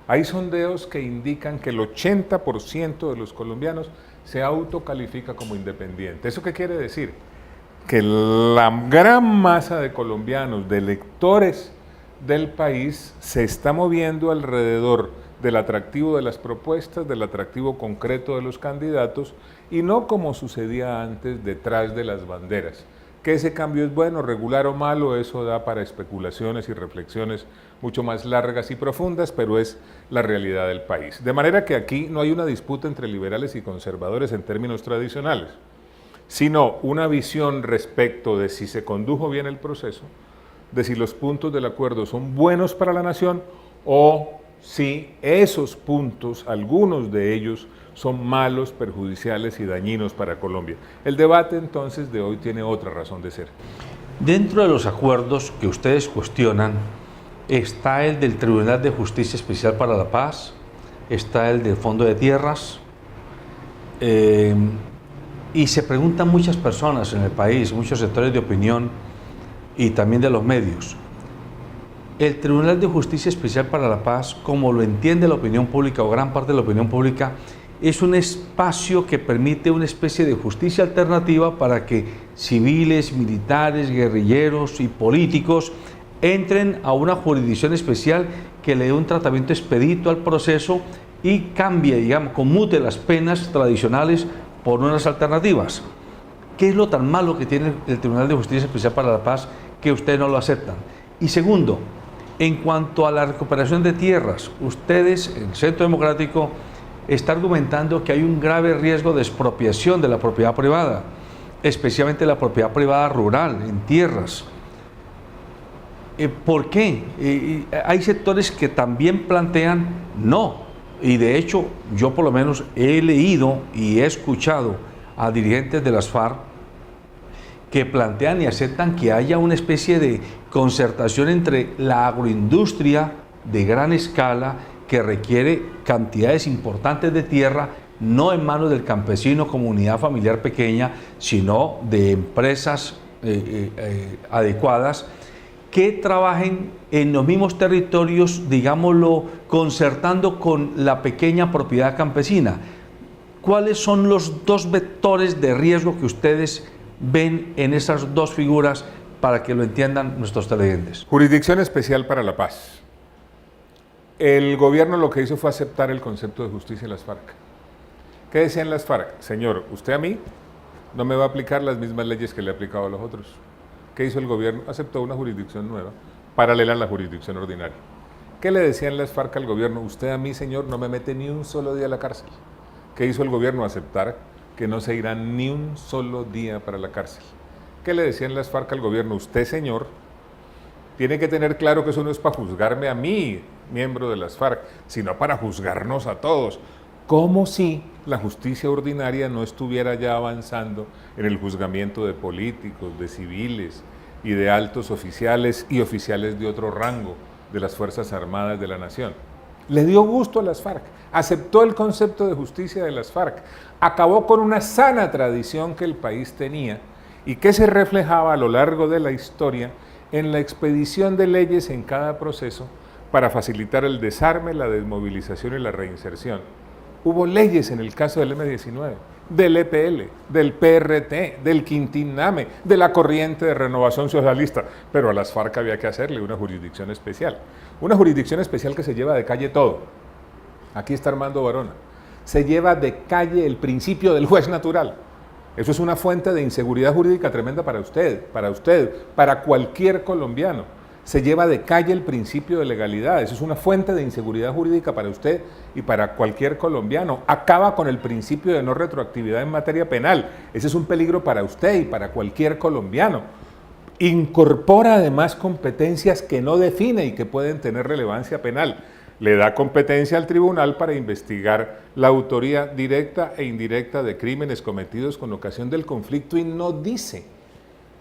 Hay sondeos que indican que el 80% de los colombianos se autocalifica como independiente. ¿Eso qué quiere decir? Que la gran masa de colombianos, de electores del país, se está moviendo alrededor del atractivo de las propuestas, del atractivo concreto de los candidatos, y no como sucedía antes detrás de las banderas. Que ese cambio es bueno, regular o malo, eso da para especulaciones y reflexiones mucho más largas y profundas, pero es la realidad del país. De manera que aquí no hay una disputa entre liberales y conservadores en términos tradicionales, sino una visión respecto de si se condujo bien el proceso, de si los puntos del acuerdo son buenos para la nación o si esos puntos, algunos de ellos, son malos, perjudiciales y dañinos para Colombia. El debate entonces de hoy tiene otra razón de ser. Dentro de los acuerdos que ustedes cuestionan está el del Tribunal de Justicia Especial para la Paz, está el del Fondo de Tierras, y se preguntan muchas personas en el país, muchos sectores de opinión y también de los medios. El Tribunal de Justicia Especial para la Paz, como lo entiende la opinión pública o gran parte de la opinión pública, es un espacio que permite una especie de justicia alternativa para que civiles, militares, guerrilleros y políticos entren a una jurisdicción especial que le dé un tratamiento expedito al proceso y cambie, digamos, conmute las penas tradicionales por unas alternativas. ¿Qué es lo tan malo que tiene el Tribunal de Justicia Especial para la Paz que ustedes no lo aceptan? Y segundo, en cuanto a la recuperación de tierras, ustedes, el Centro Democrático, está argumentando que hay un grave riesgo de expropiación de la propiedad privada, especialmente la propiedad privada rural, en tierras. ¿Por qué? Hay sectores que también plantean no, y de hecho yo por lo menos he leído y he escuchado a dirigentes de las FARC que plantean y aceptan que haya una especie de concertación entre la agroindustria de gran escala que requiere cantidades importantes de tierra, no en manos del campesino como unidad familiar pequeña, sino de empresas adecuadas, que trabajen en los mismos territorios, digámoslo, concertando con la pequeña propiedad campesina. ¿Cuáles son los dos vectores de riesgo que ustedes ven en esas dos figuras para que lo entiendan nuestros televidentes? Jurisdicción Especial para la Paz. El gobierno lo que hizo fue aceptar el concepto de justicia en las FARC. ¿Qué decían las FARC? Señor, usted a mí no me va a aplicar las mismas leyes que le ha aplicado a los otros. ¿Qué hizo el gobierno? Aceptó una jurisdicción nueva, paralela a la jurisdicción ordinaria. ¿Qué le decían las FARC al gobierno? Usted a mí, señor, no me mete ni un solo día a la cárcel. ¿Qué hizo el gobierno? Aceptar que no se irá ni un solo día para la cárcel. ¿Qué le decían las FARC al gobierno? Usted, señor, tiene que tener claro que eso no es para juzgarme a mí, miembro de las FARC, sino para juzgarnos a todos. Como si la justicia ordinaria no estuviera ya avanzando en el juzgamiento de políticos, de civiles y de altos oficiales y oficiales de otro rango de las Fuerzas Armadas de la Nación. Le dio gusto a las FARC, aceptó el concepto de justicia de las FARC, acabó con una sana tradición que el país tenía y que se reflejaba a lo largo de la historia en la expedición de leyes en cada proceso para facilitar el desarme, la desmovilización y la reinserción. Hubo leyes en el caso del M-19, del EPL, del PRT, del Quintín-Name, de la corriente de renovación socialista, pero a las FARC había que hacerle una jurisdicción especial. Una jurisdicción especial que se lleva de calle todo. Aquí está Armando Barona. Se lleva de calle el principio del juez natural. Eso es una fuente de inseguridad jurídica tremenda para usted, para cualquier colombiano. Se lleva de calle el principio de legalidad. Eso es una fuente de inseguridad jurídica para usted y para cualquier colombiano. Acaba con el principio de no retroactividad en materia penal. Ese es un peligro para usted y para cualquier colombiano. Incorpora además competencias que no define y que pueden tener relevancia penal. Le da competencia al tribunal para investigar la autoría directa e indirecta de crímenes cometidos con ocasión del conflicto y no dice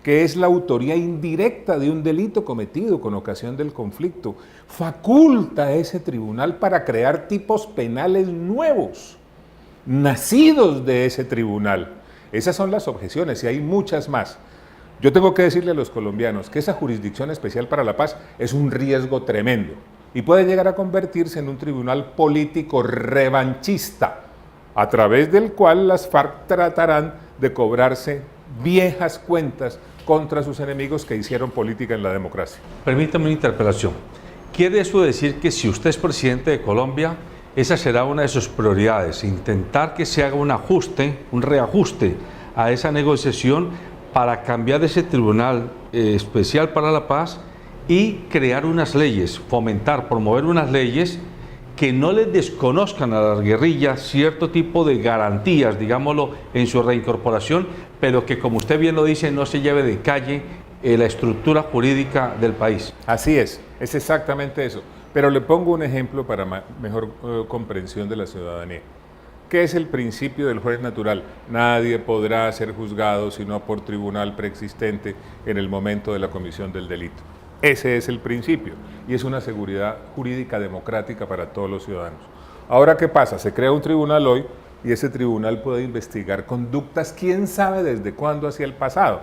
que es la autoría indirecta de un delito cometido con ocasión del conflicto. Faculta a ese tribunal para crear tipos penales nuevos, nacidos de ese tribunal. Esas son las objeciones y hay muchas más. Yo tengo que decirle a los colombianos que esa Jurisdicción Especial para la Paz es un riesgo tremendo y puede llegar a convertirse en un tribunal político revanchista, a través del cual las FARC tratarán de cobrarse viejas cuentas contra sus enemigos que hicieron política en la democracia. Permítame una interpelación. ¿Quiere eso decir que si usted es presidente de Colombia, esa será una de sus prioridades, intentar que se haga un ajuste, un reajuste a esa negociación para cambiar ese Tribunal Especial para la Paz y crear unas leyes, fomentar, promover unas leyes que no les desconozcan a las guerrillas cierto tipo de garantías, digámoslo, en su reincorporación, pero que, como usted bien lo dice, no se lleve de calle la estructura jurídica del país? Así es exactamente eso. Pero le pongo un ejemplo para mejor comprensión de la ciudadanía. ¿Qué es el principio del juez natural? Nadie podrá ser juzgado sino por tribunal preexistente en el momento de la comisión del delito. Ese es el principio y es una seguridad jurídica democrática para todos los ciudadanos. Ahora, ¿qué pasa? Se crea un tribunal hoy y ese tribunal puede investigar conductas, quién sabe desde cuándo hacia el pasado,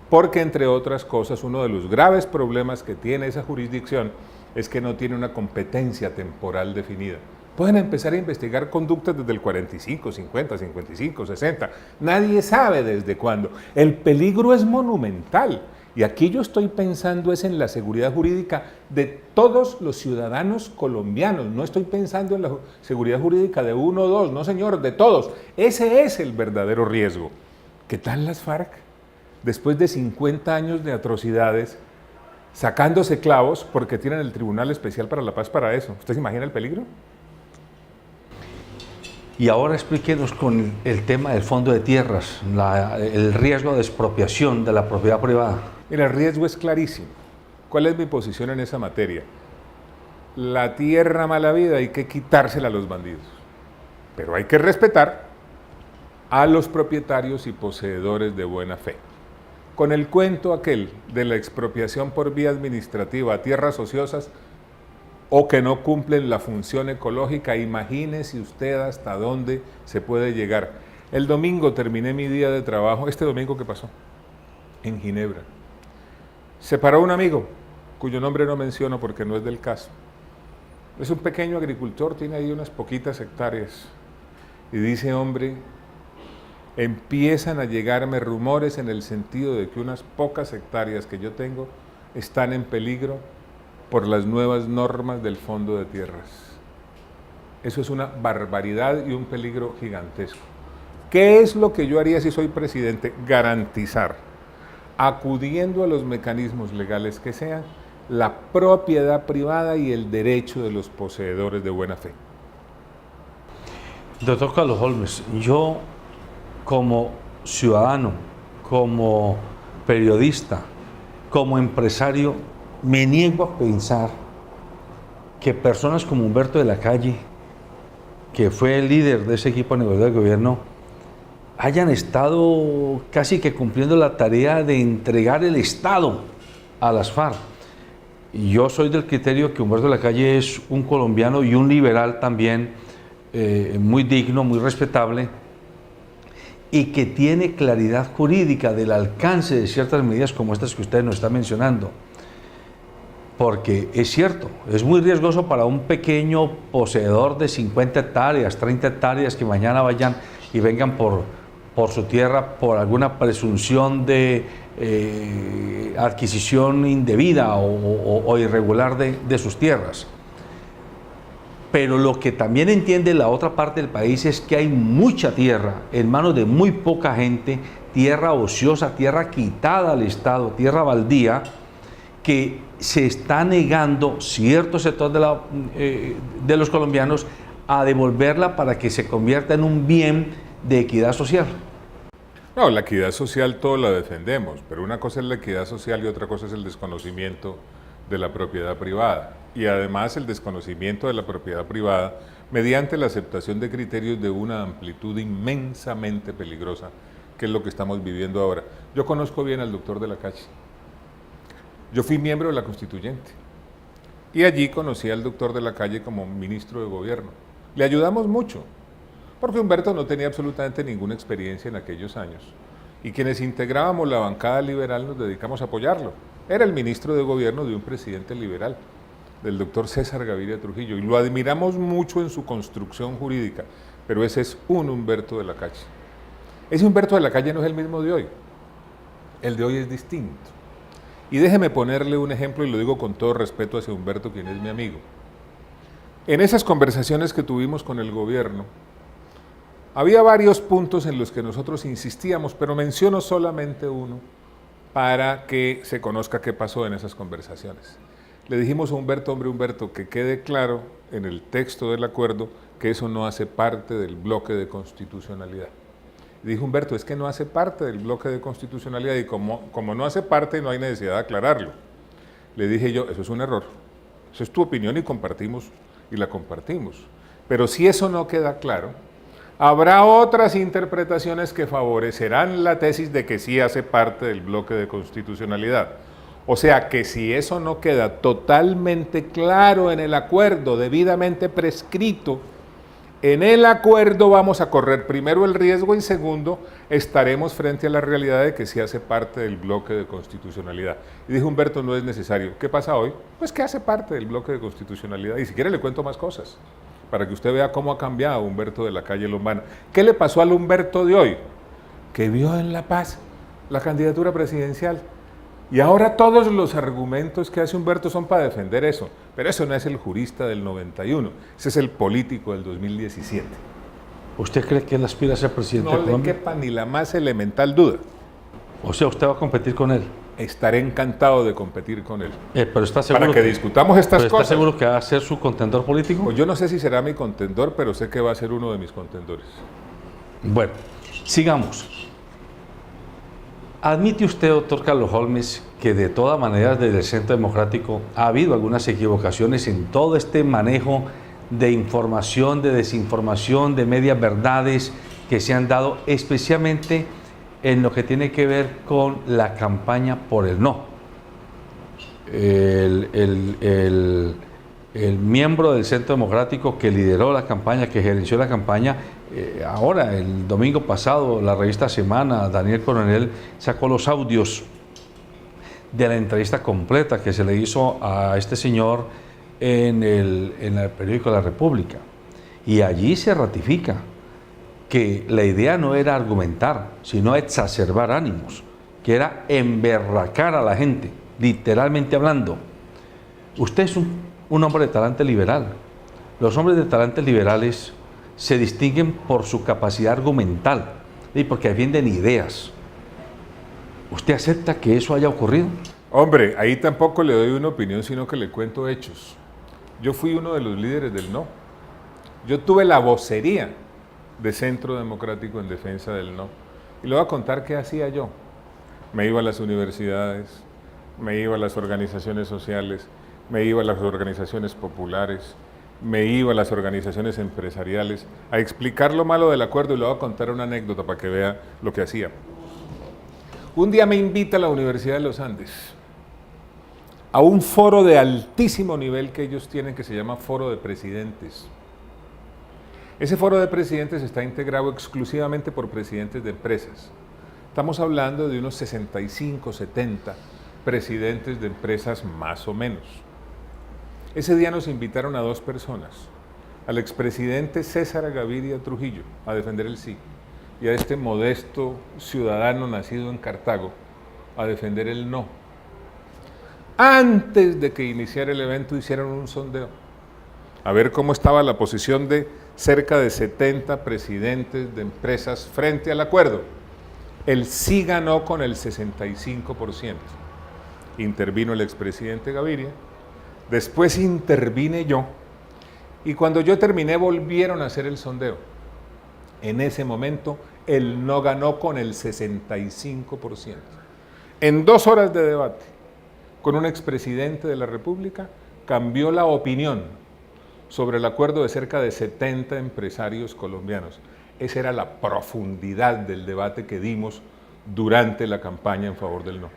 porque, entre otras cosas, uno de los graves problemas que tiene esa jurisdicción es que no tiene una competencia temporal definida. Pueden empezar a investigar conductas desde el 45, 50, 55, 60. Nadie sabe desde cuándo. El peligro es monumental. Y aquí yo estoy pensando es en la seguridad jurídica de todos los ciudadanos colombianos. No estoy pensando en la seguridad jurídica de uno o dos. No, señor, de todos. Ese es el verdadero riesgo. ¿Qué tal las FARC? Después de 50 años de atrocidades, sacándose clavos porque tienen el Tribunal Especial para la Paz para eso. ¿Usted se imagina el peligro? Y ahora explíquenos con el tema del fondo de tierras, el riesgo de expropiación de la propiedad privada. Mira, el riesgo es clarísimo. ¿Cuál es mi posición en esa materia? La tierra mala vida hay que quitársela a los bandidos, pero hay que respetar a los propietarios y poseedores de buena fe. Con el cuento aquel de la expropiación por vía administrativa a tierras ociosas o que no cumplen la función ecológica, imagínese usted hasta dónde se puede llegar. El domingo terminé mi día de trabajo, este domingo que pasó, en Ginebra. Se paró un amigo, cuyo nombre no menciono porque no es del caso. Es un pequeño agricultor, tiene ahí unas poquitas hectáreas. Y dice, hombre, empiezan a llegarme rumores en el sentido de que unas pocas hectáreas que yo tengo están en peligro por las nuevas normas del Fondo de Tierras. Eso es una barbaridad y un peligro gigantesco. ¿Qué es lo que yo haría si soy presidente? Garantizar, acudiendo a los mecanismos legales que sean, la propiedad privada y el derecho de los poseedores de buena fe. Doctor Carlos Holmes, yo como ciudadano, como periodista, como empresario, me niego a pensar que personas como Humberto de la Calle, que fue el líder de ese equipo negociador de gobierno, hayan estado casi que cumpliendo la tarea de entregar el Estado a las FARC. Y yo soy del criterio que Humberto de la Calle es un colombiano y un liberal también, muy digno, muy respetable, y que tiene claridad jurídica del alcance de ciertas medidas como estas que usted nos está mencionando. Porque es cierto, es muy riesgoso para un pequeño poseedor de 50 hectáreas, 30 hectáreas que mañana vayan y vengan por su tierra por alguna presunción de adquisición indebida o irregular de sus tierras. Pero lo que también entiende la otra parte del país es que hay mucha tierra en manos de muy poca gente, tierra ociosa, tierra quitada al Estado, tierra baldía, que se está negando cierto sector de los colombianos a devolverla para que se convierta en un bien de equidad social. No, la equidad social todos la defendemos, pero una cosa es la equidad social y otra cosa es el desconocimiento de la propiedad privada. Y además el desconocimiento de la propiedad privada mediante la aceptación de criterios de una amplitud inmensamente peligrosa, que es lo que estamos viviendo ahora. Yo conozco bien al doctor de la Calle. Yo fui miembro de la Constituyente y allí conocí al doctor de la Calle como ministro de gobierno. Le ayudamos mucho, porque Humberto no tenía absolutamente ninguna experiencia en aquellos años. Y quienes integrábamos la bancada liberal nos dedicamos a apoyarlo. Era el ministro de gobierno de un presidente liberal, del doctor César Gaviria Trujillo, y lo admiramos mucho en su construcción jurídica, pero ese es un Humberto de la Calle. Ese Humberto de la Calle no es el mismo de hoy. El de hoy es distinto. Y déjeme ponerle un ejemplo, y lo digo con todo respeto hacia Humberto, quien es mi amigo. En esas conversaciones que tuvimos con el gobierno, había varios puntos en los que nosotros insistíamos, pero menciono solamente uno para que se conozca qué pasó en esas conversaciones. Le dijimos a Humberto, hombre Humberto, que quede claro en el texto del acuerdo que eso no hace parte del bloque de constitucionalidad. Y dijo Humberto, es que no hace parte del bloque de constitucionalidad y como no hace parte no hay necesidad de aclararlo. Le dije yo, eso es un error, eso es tu opinión y la compartimos. Pero si eso no queda claro, habrá otras interpretaciones que favorecerán la tesis de que sí hace parte del bloque de constitucionalidad. O sea que si eso no queda totalmente claro en el acuerdo, debidamente prescrito, en el acuerdo vamos a correr primero el riesgo y segundo, estaremos frente a la realidad de que sí hace parte del bloque de constitucionalidad. Y dijo Humberto, no es necesario. ¿Qué pasa hoy? Pues que hace parte del bloque de constitucionalidad. Y si quiere le cuento más cosas, para que usted vea cómo ha cambiado Humberto de la Calle Lombana. ¿Qué le pasó al Humberto de hoy? Que vio en La Paz la candidatura presidencial. Y ahora todos los argumentos que hace Humberto son para defender eso. Pero eso no es el jurista del 91, ese es el político del 2017. ¿Usted cree que él aspira a ser presidente de Colombia? No le quepa ni la más elemental duda. O sea, ¿usted va a competir con él? Estaré encantado de competir con él. Pero ¿está seguro Para que discutamos estas pero cosas. ¿Está seguro que va a ser su contendor político? Pues yo no sé si será mi contendor, pero sé que va a ser uno de mis contendores. Bueno, sigamos. ¿Admite usted, doctor Carlos Holmes, que de todas maneras desde el Centro Democrático ha habido algunas equivocaciones en todo este manejo de información, de desinformación, de medias verdades que se han dado, especialmente en lo que tiene que ver con la campaña por el no? El miembro del Centro Democrático que lideró la campaña, que gerenció la campaña, ahora, el domingo pasado, la revista Semana, Daniel Coronel, sacó los audios de la entrevista completa que se le hizo a este señor en el periódico La República. Y allí se ratifica que la idea no era argumentar, sino exacerbar ánimos, que era emberracar a la gente, literalmente hablando. Usted es un hombre de talante liberal. Los hombres de talante liberales se distinguen por su capacidad argumental y porque defienden ideas. ¿Usted acepta que eso haya ocurrido? Hombre, ahí tampoco le doy una opinión, sino que le cuento hechos. Yo fui uno de los líderes del no. Yo tuve la vocería de Centro Democrático en defensa del no. Y le voy a contar qué hacía yo. Me iba a las universidades, me iba a las organizaciones sociales, me iba a las organizaciones populares, me iba a las organizaciones empresariales a explicar lo malo del acuerdo, y le voy a contar una anécdota para que vea lo que hacía. Un día me invita a la Universidad de los Andes a un foro de altísimo nivel que ellos tienen, que se llama Foro de Presidentes. Ese foro de presidentes está integrado exclusivamente por presidentes de empresas. Estamos hablando de unos 65, 70 presidentes de empresas más o menos. Ese día nos invitaron a dos personas, al expresidente César Gaviria Trujillo, a defender el sí, y a este modesto ciudadano nacido en Cartago, a defender el no. Antes de que iniciara el evento hicieron un sondeo, a ver cómo estaba la posición de cerca de 70 presidentes de empresas frente al acuerdo. El sí ganó con el 65%. Intervino el expresidente Gaviria, después intervine yo, y cuando yo terminé volvieron a hacer el sondeo. En ese momento el no ganó con el 65%. En 2 horas de debate con un expresidente de la República cambió la opinión sobre el acuerdo de cerca de 70 empresarios colombianos. Esa era la profundidad del debate que dimos durante la campaña en favor del no.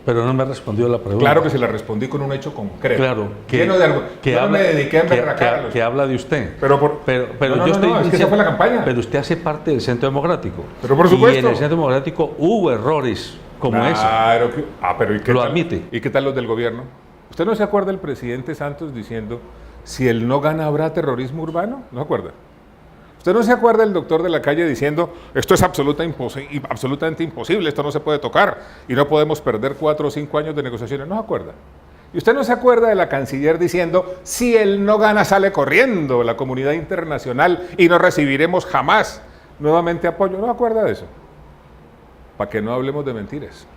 Pero no me respondió la pregunta. Claro que se la respondí con un hecho concreto. Claro, lleno de algo. No me dediqué a emberracarlos. Que habla de usted. Pero yo estoy es que esa fue la campaña. Pero usted hace parte del Centro Democrático. Pero por supuesto. Y en el Centro Democrático hubo errores como ese. Claro que. Pero ¿y qué lo tal? Admite. ¿Y qué tal los del gobierno? ¿Usted no se acuerda del presidente Santos diciendo, si él no gana habrá terrorismo urbano? ¿No se acuerda? ¿Usted no se acuerda del doctor de la calle diciendo, esto es absolutamente imposible, esto no se puede tocar y no podemos perder 4 o 5 años de negociaciones? ¿No se acuerda? ¿Y usted no se acuerda de la canciller diciendo, si él no gana sale corriendo la comunidad internacional y no recibiremos jamás nuevamente apoyo? ¿No se acuerda de eso? Para que no hablemos de mentiras.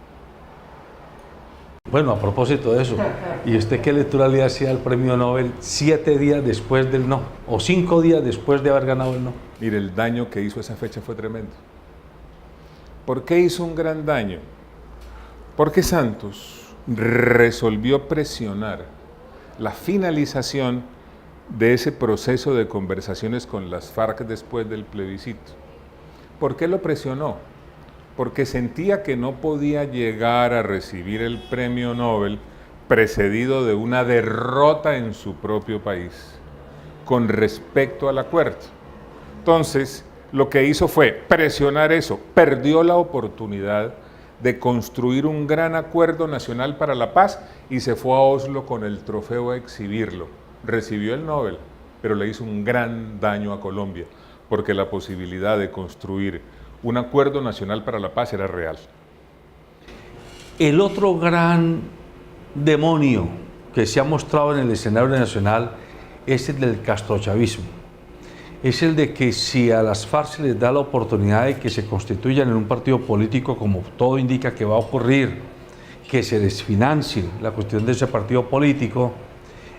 Bueno, a propósito de eso, ¿y usted qué lectura le hacía al premio Nobel 7 días después del no? ¿O 5 días después de haber ganado el no? Mire, el daño que hizo esa fecha fue tremendo. ¿Por qué hizo un gran daño? Porque Santos resolvió presionar la finalización de ese proceso de conversaciones con las FARC después del plebiscito. ¿Por qué lo presionó? Porque sentía que no podía llegar a recibir el premio Nobel precedido de una derrota en su propio país con respecto al acuerdo. Entonces, lo que hizo fue presionar eso, perdió la oportunidad de construir un gran acuerdo nacional para la paz y se fue a Oslo con el trofeo a exhibirlo. Recibió el Nobel, pero le hizo un gran daño a Colombia, porque la posibilidad de construir un acuerdo nacional para la paz era real. El otro gran demonio que se ha mostrado en el escenario nacional es el del castrochavismo. es el de que si a las FARC se les da la oportunidad de que se constituyan en un partido político, como todo indica que va a ocurrir, que se desfinancie la cuestión de ese partido político,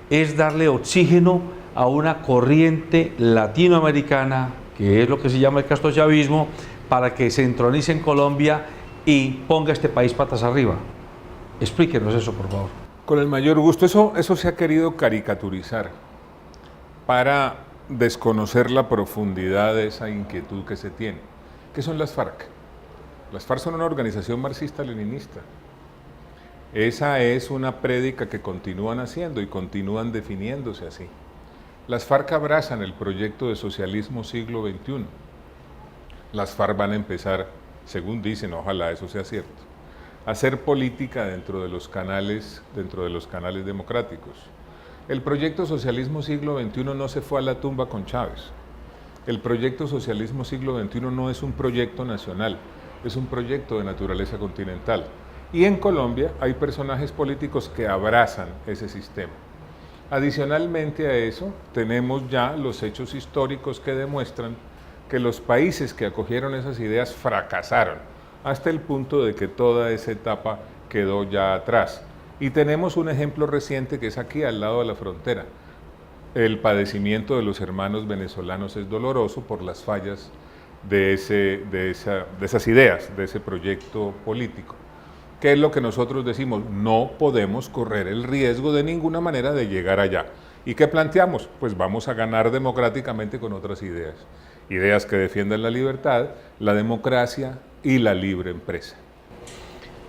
es darle oxígeno a una corriente latinoamericana, que es lo que se llama el castrochavismo, para que se entronice en Colombia y ponga este país patas arriba. Explíquenos eso, por favor. Con el mayor gusto. Eso se ha querido caricaturizar para desconocer la profundidad de esa inquietud que se tiene. ¿Qué son las FARC? Las FARC son una organización marxista-leninista. Esa es una prédica que continúan haciendo y continúan definiéndose así. Las FARC abrazan el proyecto de socialismo siglo XXI. Las FARC van a empezar, según dicen, ojalá eso sea cierto, a hacer política dentro de los canales democráticos. El proyecto socialismo siglo XXI no se fue a la tumba con Chávez. El proyecto socialismo siglo XXI no es un proyecto nacional, es un proyecto de naturaleza continental. Y en Colombia hay personajes políticos que abrazan ese sistema. Adicionalmente a eso, tenemos ya los hechos históricos que demuestran que los países que acogieron esas ideas fracasaron, hasta el punto de que toda esa etapa quedó ya atrás. Y tenemos un ejemplo reciente que es aquí al lado de la frontera. El padecimiento de los hermanos venezolanos es doloroso por las fallas de esas ideas, de ese proyecto político. ¿Qué es lo que nosotros decimos? No podemos correr el riesgo de ninguna manera de llegar allá. ¿Y qué planteamos? Pues vamos a ganar democráticamente con otras ideas. Ideas que defiendan la libertad, la democracia y la libre empresa.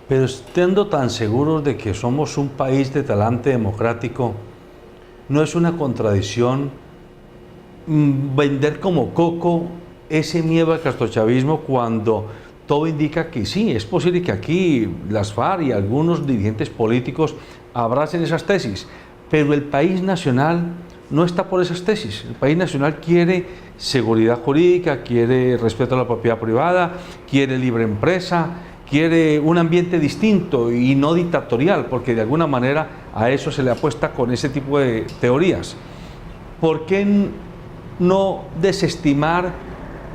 Pero estando tan seguros de que somos un país de talante democrático, ¿no es una contradicción vender como coco ese miedo al castrochavismo cuando todo indica que sí, es posible que aquí las FARC y algunos dirigentes políticos abracen esas tesis, pero el país nacional no está por esas tesis? El país nacional quiere seguridad jurídica, quiere respeto a la propiedad privada, quiere libre empresa, quiere un ambiente distinto y no dictatorial, porque de alguna manera a eso se le apuesta con ese tipo de teorías. ¿Por qué no desestimar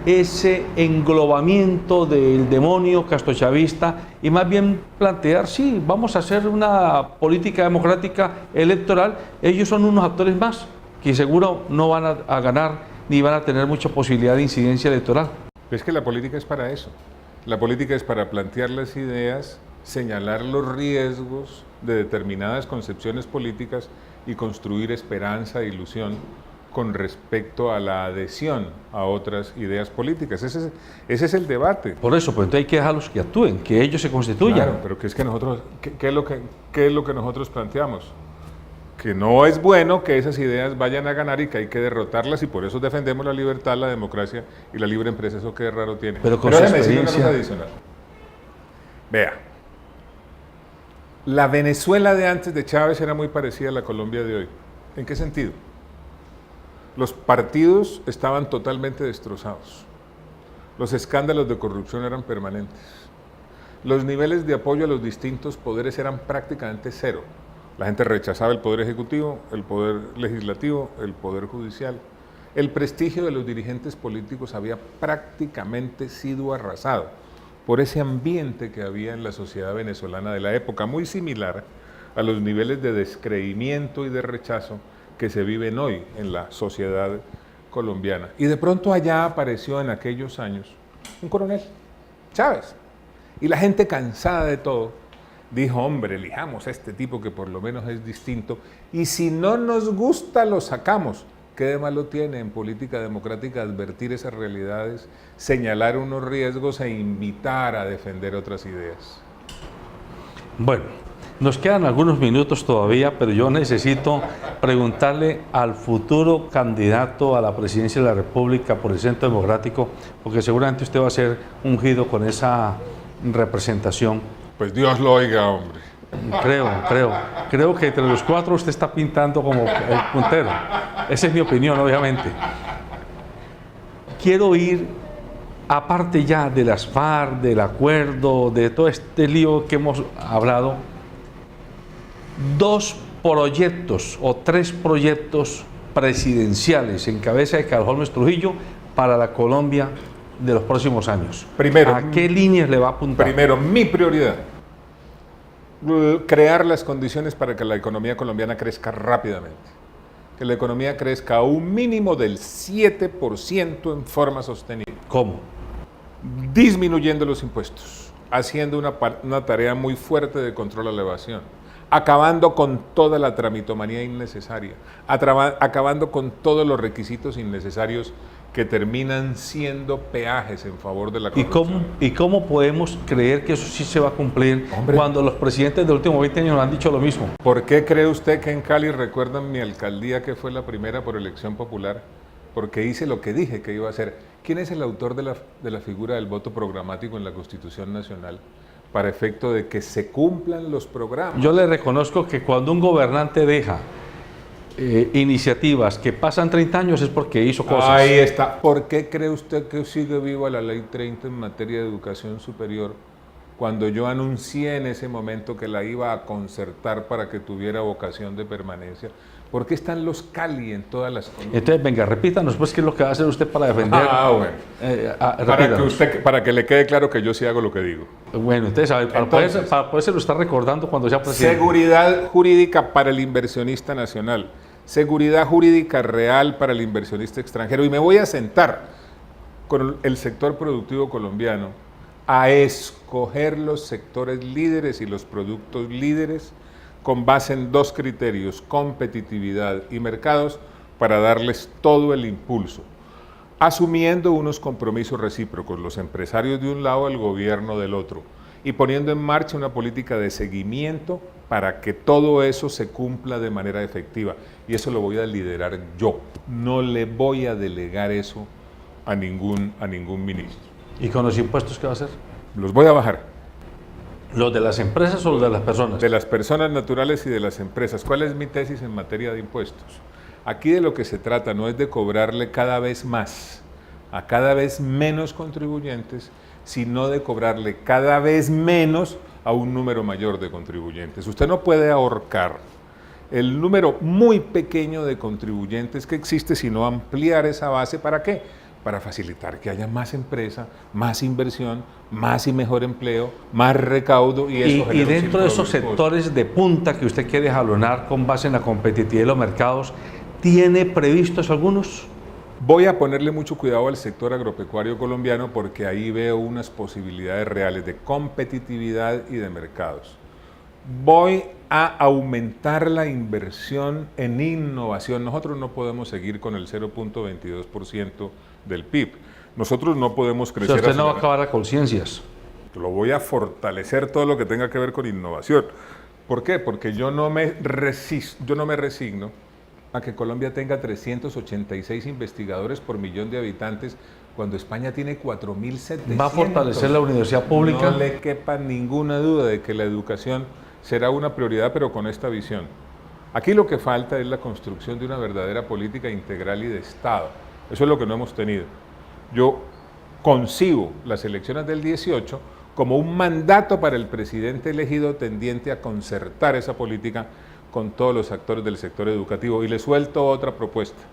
ese englobamiento del demonio castrochavista y más bien plantear, sí, vamos a hacer una política democrática electoral, ellos son unos actores más que seguro no van a ganar ni van a tener mucha posibilidad de incidencia electoral? Es que la política es para eso. La política es para plantear las ideas, señalar los riesgos de determinadas concepciones políticas y construir esperanza e ilusión con respecto a la adhesión a otras ideas políticas. Ese es el debate. Por eso, pues entonces hay que dejarlos que actúen, que ellos se constituyan. Claro, pero ¿qué es lo que nosotros planteamos? Que no es bueno que esas ideas vayan a ganar y que hay que derrotarlas, y por eso defendemos la libertad, la democracia y la libre empresa. Eso qué raro tiene. Pero déjeme decirle una cosa adicional. Vea, la Venezuela de antes de Chávez era muy parecida a la Colombia de hoy. ¿En qué sentido? Los partidos estaban totalmente destrozados. Los escándalos de corrupción eran permanentes. Los niveles de apoyo a los distintos poderes eran prácticamente cero. La gente rechazaba el poder ejecutivo, el poder legislativo, el poder judicial. El prestigio de los dirigentes políticos había prácticamente sido arrasado por ese ambiente que había en la sociedad venezolana de la época, muy similar a los niveles de descreimiento y de rechazo que se viven hoy en la sociedad colombiana. Y de pronto allá apareció en aquellos años un coronel, Chávez. Y la gente, cansada de todo, dijo, hombre, elijamos a este tipo que por lo menos es distinto, y si no nos gusta lo sacamos. ¿Qué de malo tiene en política democrática advertir esas realidades, señalar unos riesgos e invitar a defender otras ideas? Bueno, nos quedan algunos minutos todavía, pero yo necesito preguntarle al futuro candidato a la presidencia de la República por el Centro Democrático, porque seguramente usted va a ser ungido con esa representación. Pues Dios lo oiga, hombre. Creo que entre los cuatro usted está pintando como el puntero. Esa es mi opinión, obviamente. Quiero ir, aparte ya de las FARC, del acuerdo, de todo este lío que hemos hablado, 2 proyectos o 3 proyectos presidenciales en cabeza de Carlos Holmes Trujillo para la Colombia de los próximos años? Primero, ¿a qué líneas le va a apuntar? Primero, mi prioridad, crear las condiciones para que la economía colombiana crezca rápidamente. Que la economía crezca a un mínimo del 7% en forma sostenible. ¿Cómo? Disminuyendo los impuestos, haciendo una tarea muy fuerte de control a la evasión, acabando con toda la tramitomanía innecesaria, acabando con todos los requisitos innecesarios que terminan siendo peajes en favor de la corrupción. ¿Y cómo podemos creer que eso sí se va a cumplir, hombre, cuando los presidentes de los últimos 20 años nos han dicho lo mismo? ¿Por qué cree usted que en Cali recuerdan mi alcaldía, que fue la primera por elección popular? Porque hice lo que dije que iba a hacer. ¿Quién es el autor de la figura del voto programático en la Constitución Nacional? Para efecto de que se cumplan los programas. Yo le reconozco que cuando un gobernante deja iniciativas que pasan 30 años es porque hizo cosas. Ahí está. ¿Por qué cree usted que sigue viva la Ley 30 en materia de educación superior, cuando yo anuncié en ese momento que la iba a concertar para que tuviera vocación de permanencia? ¿Por qué están los Cali en todas las colonias? Entonces, venga, repítanos pues qué es lo que va a hacer usted para defender. Bueno. Para que le quede claro que yo sí hago lo que digo. Bueno, entonces, a ver, para poderse lo está recordando cuando sea presidente. Seguridad jurídica para el inversionista nacional. Seguridad jurídica real para el inversionista extranjero. Y me voy a sentar con el sector productivo colombiano a escoger los sectores líderes y los productos líderes con base en dos criterios: competitividad y mercados, para darles todo el impulso, asumiendo unos compromisos recíprocos, los empresarios de un lado, el gobierno del otro, y poniendo en marcha una política de seguimiento para que todo eso se cumpla de manera efectiva. Y eso lo voy a liderar yo, no le voy a delegar eso a ningún ministro. ¿Y con los impuestos qué va a hacer? Los voy a bajar. ¿Los de las empresas o los de las personas? De las personas naturales y de las empresas. ¿Cuál es mi tesis en materia de impuestos? Aquí de lo que se trata no es de cobrarle cada vez más a cada vez menos contribuyentes, sino de cobrarle cada vez menos a un número mayor de contribuyentes. Usted no puede ahorcar el número muy pequeño de contribuyentes que existe, sino ampliar esa base. ¿Para qué? Para facilitar que haya más empresa, más inversión, más y mejor empleo, más recaudo. Y dentro de esos sectores de punta que usted quiere jalonar con base en la competitividad de los mercados, ¿tiene previstos algunos? Voy a ponerle mucho cuidado al sector agropecuario colombiano, porque ahí veo unas posibilidades reales de competitividad y de mercados. Voy a aumentar la inversión en innovación. Nosotros no podemos seguir con el 0.22% del PIB. Nosotros no podemos crecer. O sea, usted no va a acabar a conciencias. Lo voy a fortalecer todo lo que tenga que ver con innovación. ¿Por qué? Porque yo no me resigno a que Colombia tenga 386 investigadores por millón de habitantes, cuando España tiene 4.700. ¿Va a fortalecer la universidad pública? No le quepa ninguna duda de que la educación será una prioridad, pero con esta visión. Aquí lo que falta es la construcción de una verdadera política integral y de Estado. Eso es lo que no hemos tenido. Yo concibo las elecciones del 18 como un mandato para el presidente elegido tendiente a concertar esa política con todos los actores del sector educativo. Y le suelto otra propuesta,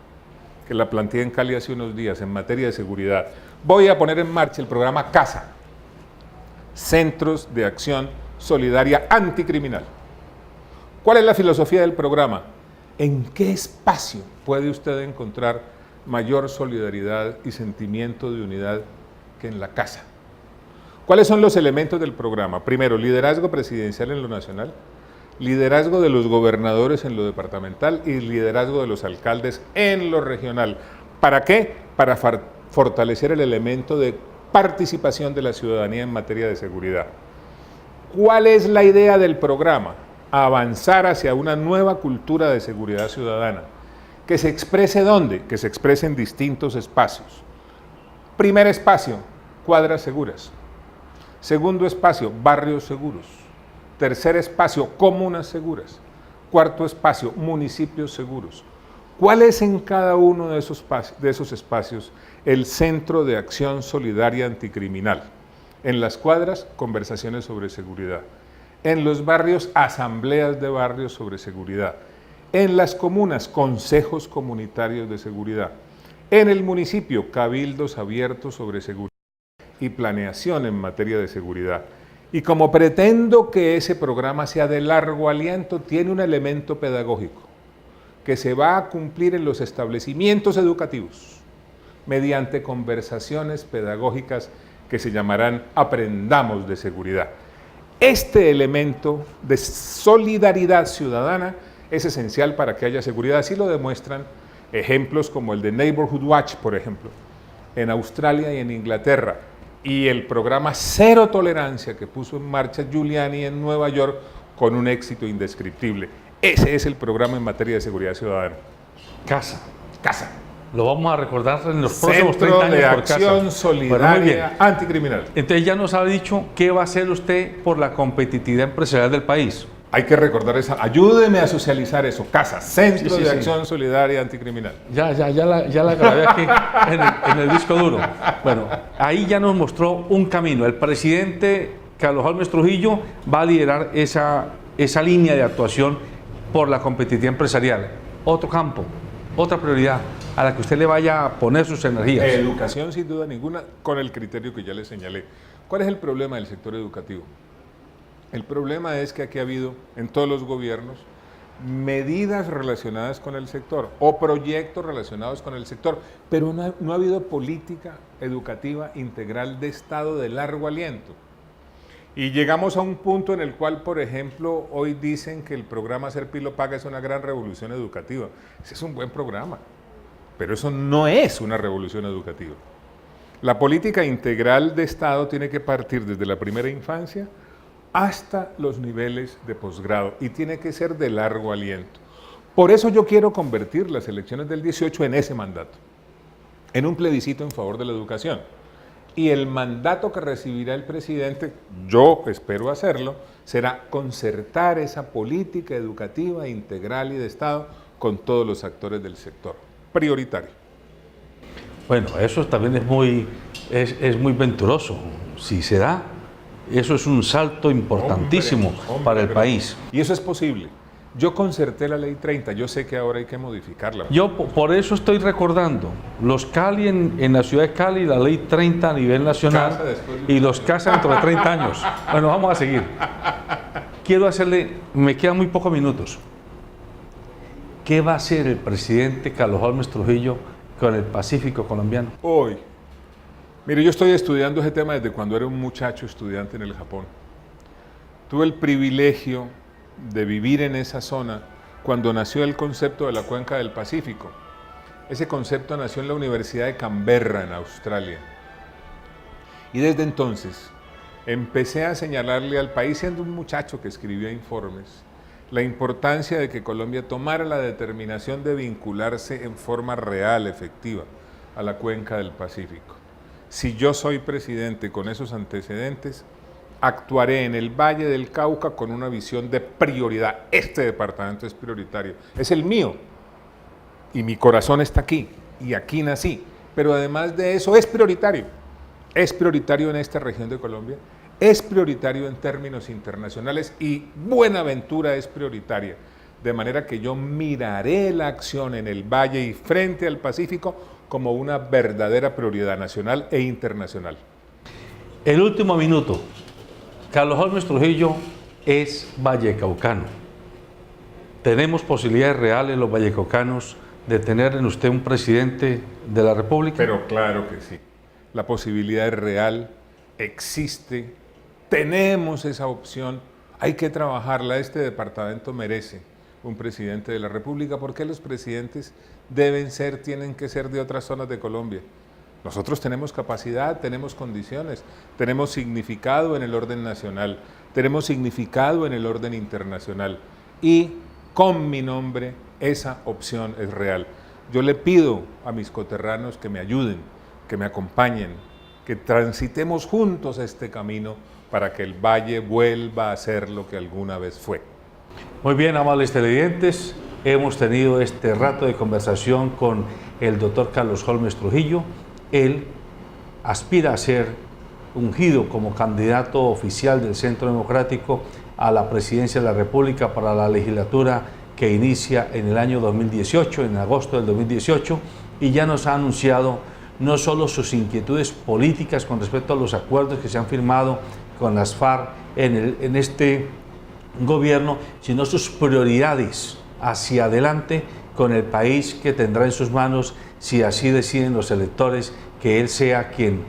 que la planteé en Cali hace unos días en materia de seguridad. Voy a poner en marcha el programa CASA, Centros de Acción Solidaria Anticriminal. ¿Cuál es la filosofía del programa? ¿En qué espacio puede usted encontrar mayor solidaridad y sentimiento de unidad que en la casa? ¿Cuáles son los elementos del programa? Primero, liderazgo presidencial en lo nacional, liderazgo de los gobernadores en lo departamental y liderazgo de los alcaldes en lo regional. ¿Para qué? Para fortalecer el elemento de participación de la ciudadanía en materia de seguridad. ¿Cuál es la idea del programa? Avanzar hacia una nueva cultura de seguridad ciudadana. ¿Que se exprese dónde? Que se exprese en distintos espacios. Primer espacio, cuadras seguras. Segundo espacio, barrios seguros. Tercer espacio, comunas seguras. Cuarto espacio, municipios seguros. ¿Cuál es en cada uno de esos espacios el centro de acción solidaria anticriminal? En las cuadras, conversaciones sobre seguridad. En los barrios, asambleas de barrios sobre seguridad. En las comunas, consejos comunitarios de seguridad. En el municipio, cabildos abiertos sobre seguridad y planeación en materia de seguridad. Y como pretendo que ese programa sea de largo aliento, tiene un elemento pedagógico que se va a cumplir en los establecimientos educativos mediante conversaciones pedagógicas que se llamarán Aprendamos de Seguridad. Este elemento de solidaridad ciudadana es esencial para que haya seguridad. Así lo demuestran ejemplos como el de Neighborhood Watch, por ejemplo, en Australia y en Inglaterra, y el programa Cero Tolerancia que puso en marcha Giuliani en Nueva York con un éxito indescriptible. Ese es el programa en materia de seguridad ciudadana. Casa. Casa. Lo vamos a recordar en los próximos 30 Centro años de por Acción casa. Solidaria Anticriminal. Entonces ya nos ha dicho qué va a hacer usted por la competitividad empresarial del país. Hay que recordar esa. Ayúdeme a socializar eso. Casa, Centro de Acción Solidaria Anticriminal. Ya la grabé aquí en el disco duro. Bueno, ahí ya nos mostró un camino. El presidente Carlos Holmes Trujillo va a liderar esa línea de actuación por la competitividad empresarial. Otro campo, otra prioridad a la que usted le vaya a poner sus energías. Educación, sin duda ninguna, con el criterio que ya le señalé. ¿Cuál es el problema del sector educativo? El problema es que aquí ha habido, en todos los gobiernos, medidas relacionadas con el sector o proyectos relacionados con el sector, pero no ha habido política educativa integral de Estado de largo aliento. Y llegamos a un punto en el cual, por ejemplo, hoy dicen que el programa Ser Pilo Paga es una gran revolución educativa. Ese es un buen programa, pero eso no es una revolución educativa. La política integral de Estado tiene que partir desde la primera infancia hasta los niveles de posgrado y tiene que ser de largo aliento. Por eso yo quiero convertir las elecciones del 18 en ese mandato, en un plebiscito en favor de la educación. Y el mandato que recibirá el presidente, yo espero hacerlo, será concertar esa política educativa integral y de Estado con todos los actores del sector. Prioritario. Bueno, eso también es muy venturoso. Si se da, eso es un salto importantísimo para el país. Y eso es posible. Yo concerté la ley 30, yo sé que ahora hay que modificarla. Yo por eso estoy recordando los Cali en la ciudad de Cali, la ley 30 a nivel nacional y los CASA dentro de 30 años. Bueno, vamos a seguir. Quiero hacerle, me quedan muy pocos minutos. ¿Qué va a hacer el presidente Carlos Holmes Trujillo con el Pacífico colombiano? Hoy, mire, yo estoy estudiando ese tema desde cuando era un muchacho estudiante en el Japón. Tuve el privilegio de vivir en esa zona cuando nació el concepto de la Cuenca del Pacífico. Ese concepto nació en la Universidad de Canberra, en Australia. Y desde entonces empecé a señalarle al país, siendo un muchacho que escribía informes, la importancia de que Colombia tomara la determinación de vincularse en forma real, efectiva, a la Cuenca del Pacífico. Si yo soy presidente con esos antecedentes, actuaré en el Valle del Cauca con una visión de prioridad. Este departamento es prioritario, es el mío y mi corazón está aquí y aquí nací, pero además de eso es prioritario en esta región de Colombia, es prioritario en términos internacionales y Buenaventura es prioritaria, de manera que yo miraré la acción en el Valle y frente al Pacífico como una verdadera prioridad nacional e internacional. El último minuto. Carlos Holmes Trujillo es vallecaucano. ¿Tenemos posibilidades reales los vallecaucanos de tener en usted un presidente de la República? Pero claro que sí. La posibilidad es real, existe, tenemos esa opción, hay que trabajarla. Este departamento merece un presidente de la República porque los presidentes tienen que ser de otras zonas de Colombia. Nosotros tenemos capacidad, tenemos condiciones, tenemos significado en el orden nacional, tenemos significado en el orden internacional y con mi nombre esa opción es real. Yo le pido a mis coterranos que me ayuden, que me acompañen, que transitemos juntos este camino para que el Valle vuelva a ser lo que alguna vez fue. Muy bien, amables televidentes, hemos tenido este rato de conversación con el doctor Carlos Holmes Trujillo. Él aspira a ser ungido como candidato oficial del Centro Democrático a la presidencia de la República para la legislatura que inicia en el año 2018, en agosto del 2018, y ya nos ha anunciado no solo sus inquietudes políticas con respecto a los acuerdos que se han firmado con las FARC en este gobierno, sino sus prioridades hacia adelante con el país que tendrá en sus manos si así deciden los electores que él sea quien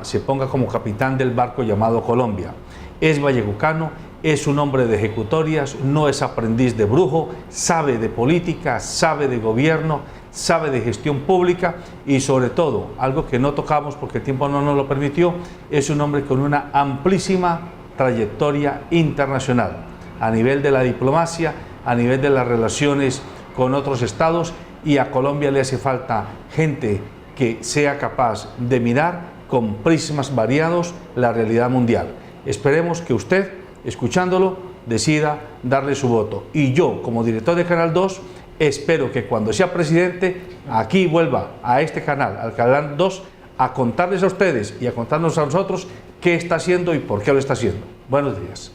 se ponga como capitán del barco llamado Colombia. Es vallecucano, es un hombre de ejecutorias, no es aprendiz de brujo, sabe de política, sabe de gobierno, sabe de gestión pública y sobre todo, algo que no tocamos porque el tiempo no nos lo permitió, es un hombre con una amplísima trayectoria internacional, a nivel de la diplomacia, a nivel de las relaciones con otros estados, y a Colombia le hace falta gente que sea capaz de mirar con prismas variados la realidad mundial. Esperemos que usted, escuchándolo, decida darle su voto. Y yo, como director de Canal 2, espero que cuando sea presidente, aquí vuelva a este canal, al Canal 2, a contarles a ustedes y a contarnos a nosotros qué está haciendo y por qué lo está haciendo. Buenos días.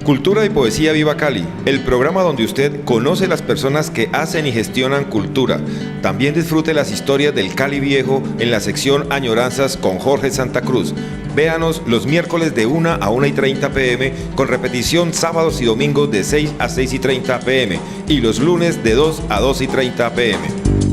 Cultura y Poesía Viva Cali, el programa donde usted conoce las personas que hacen y gestionan cultura. También disfrute las historias del Cali Viejo en la sección Añoranzas con Jorge Santa Cruz. Véanos los miércoles de 1 a 1:30 p.m. con repetición sábados y domingos de 6 a 6:30 p.m. y los lunes de 2 a 2:30 p.m.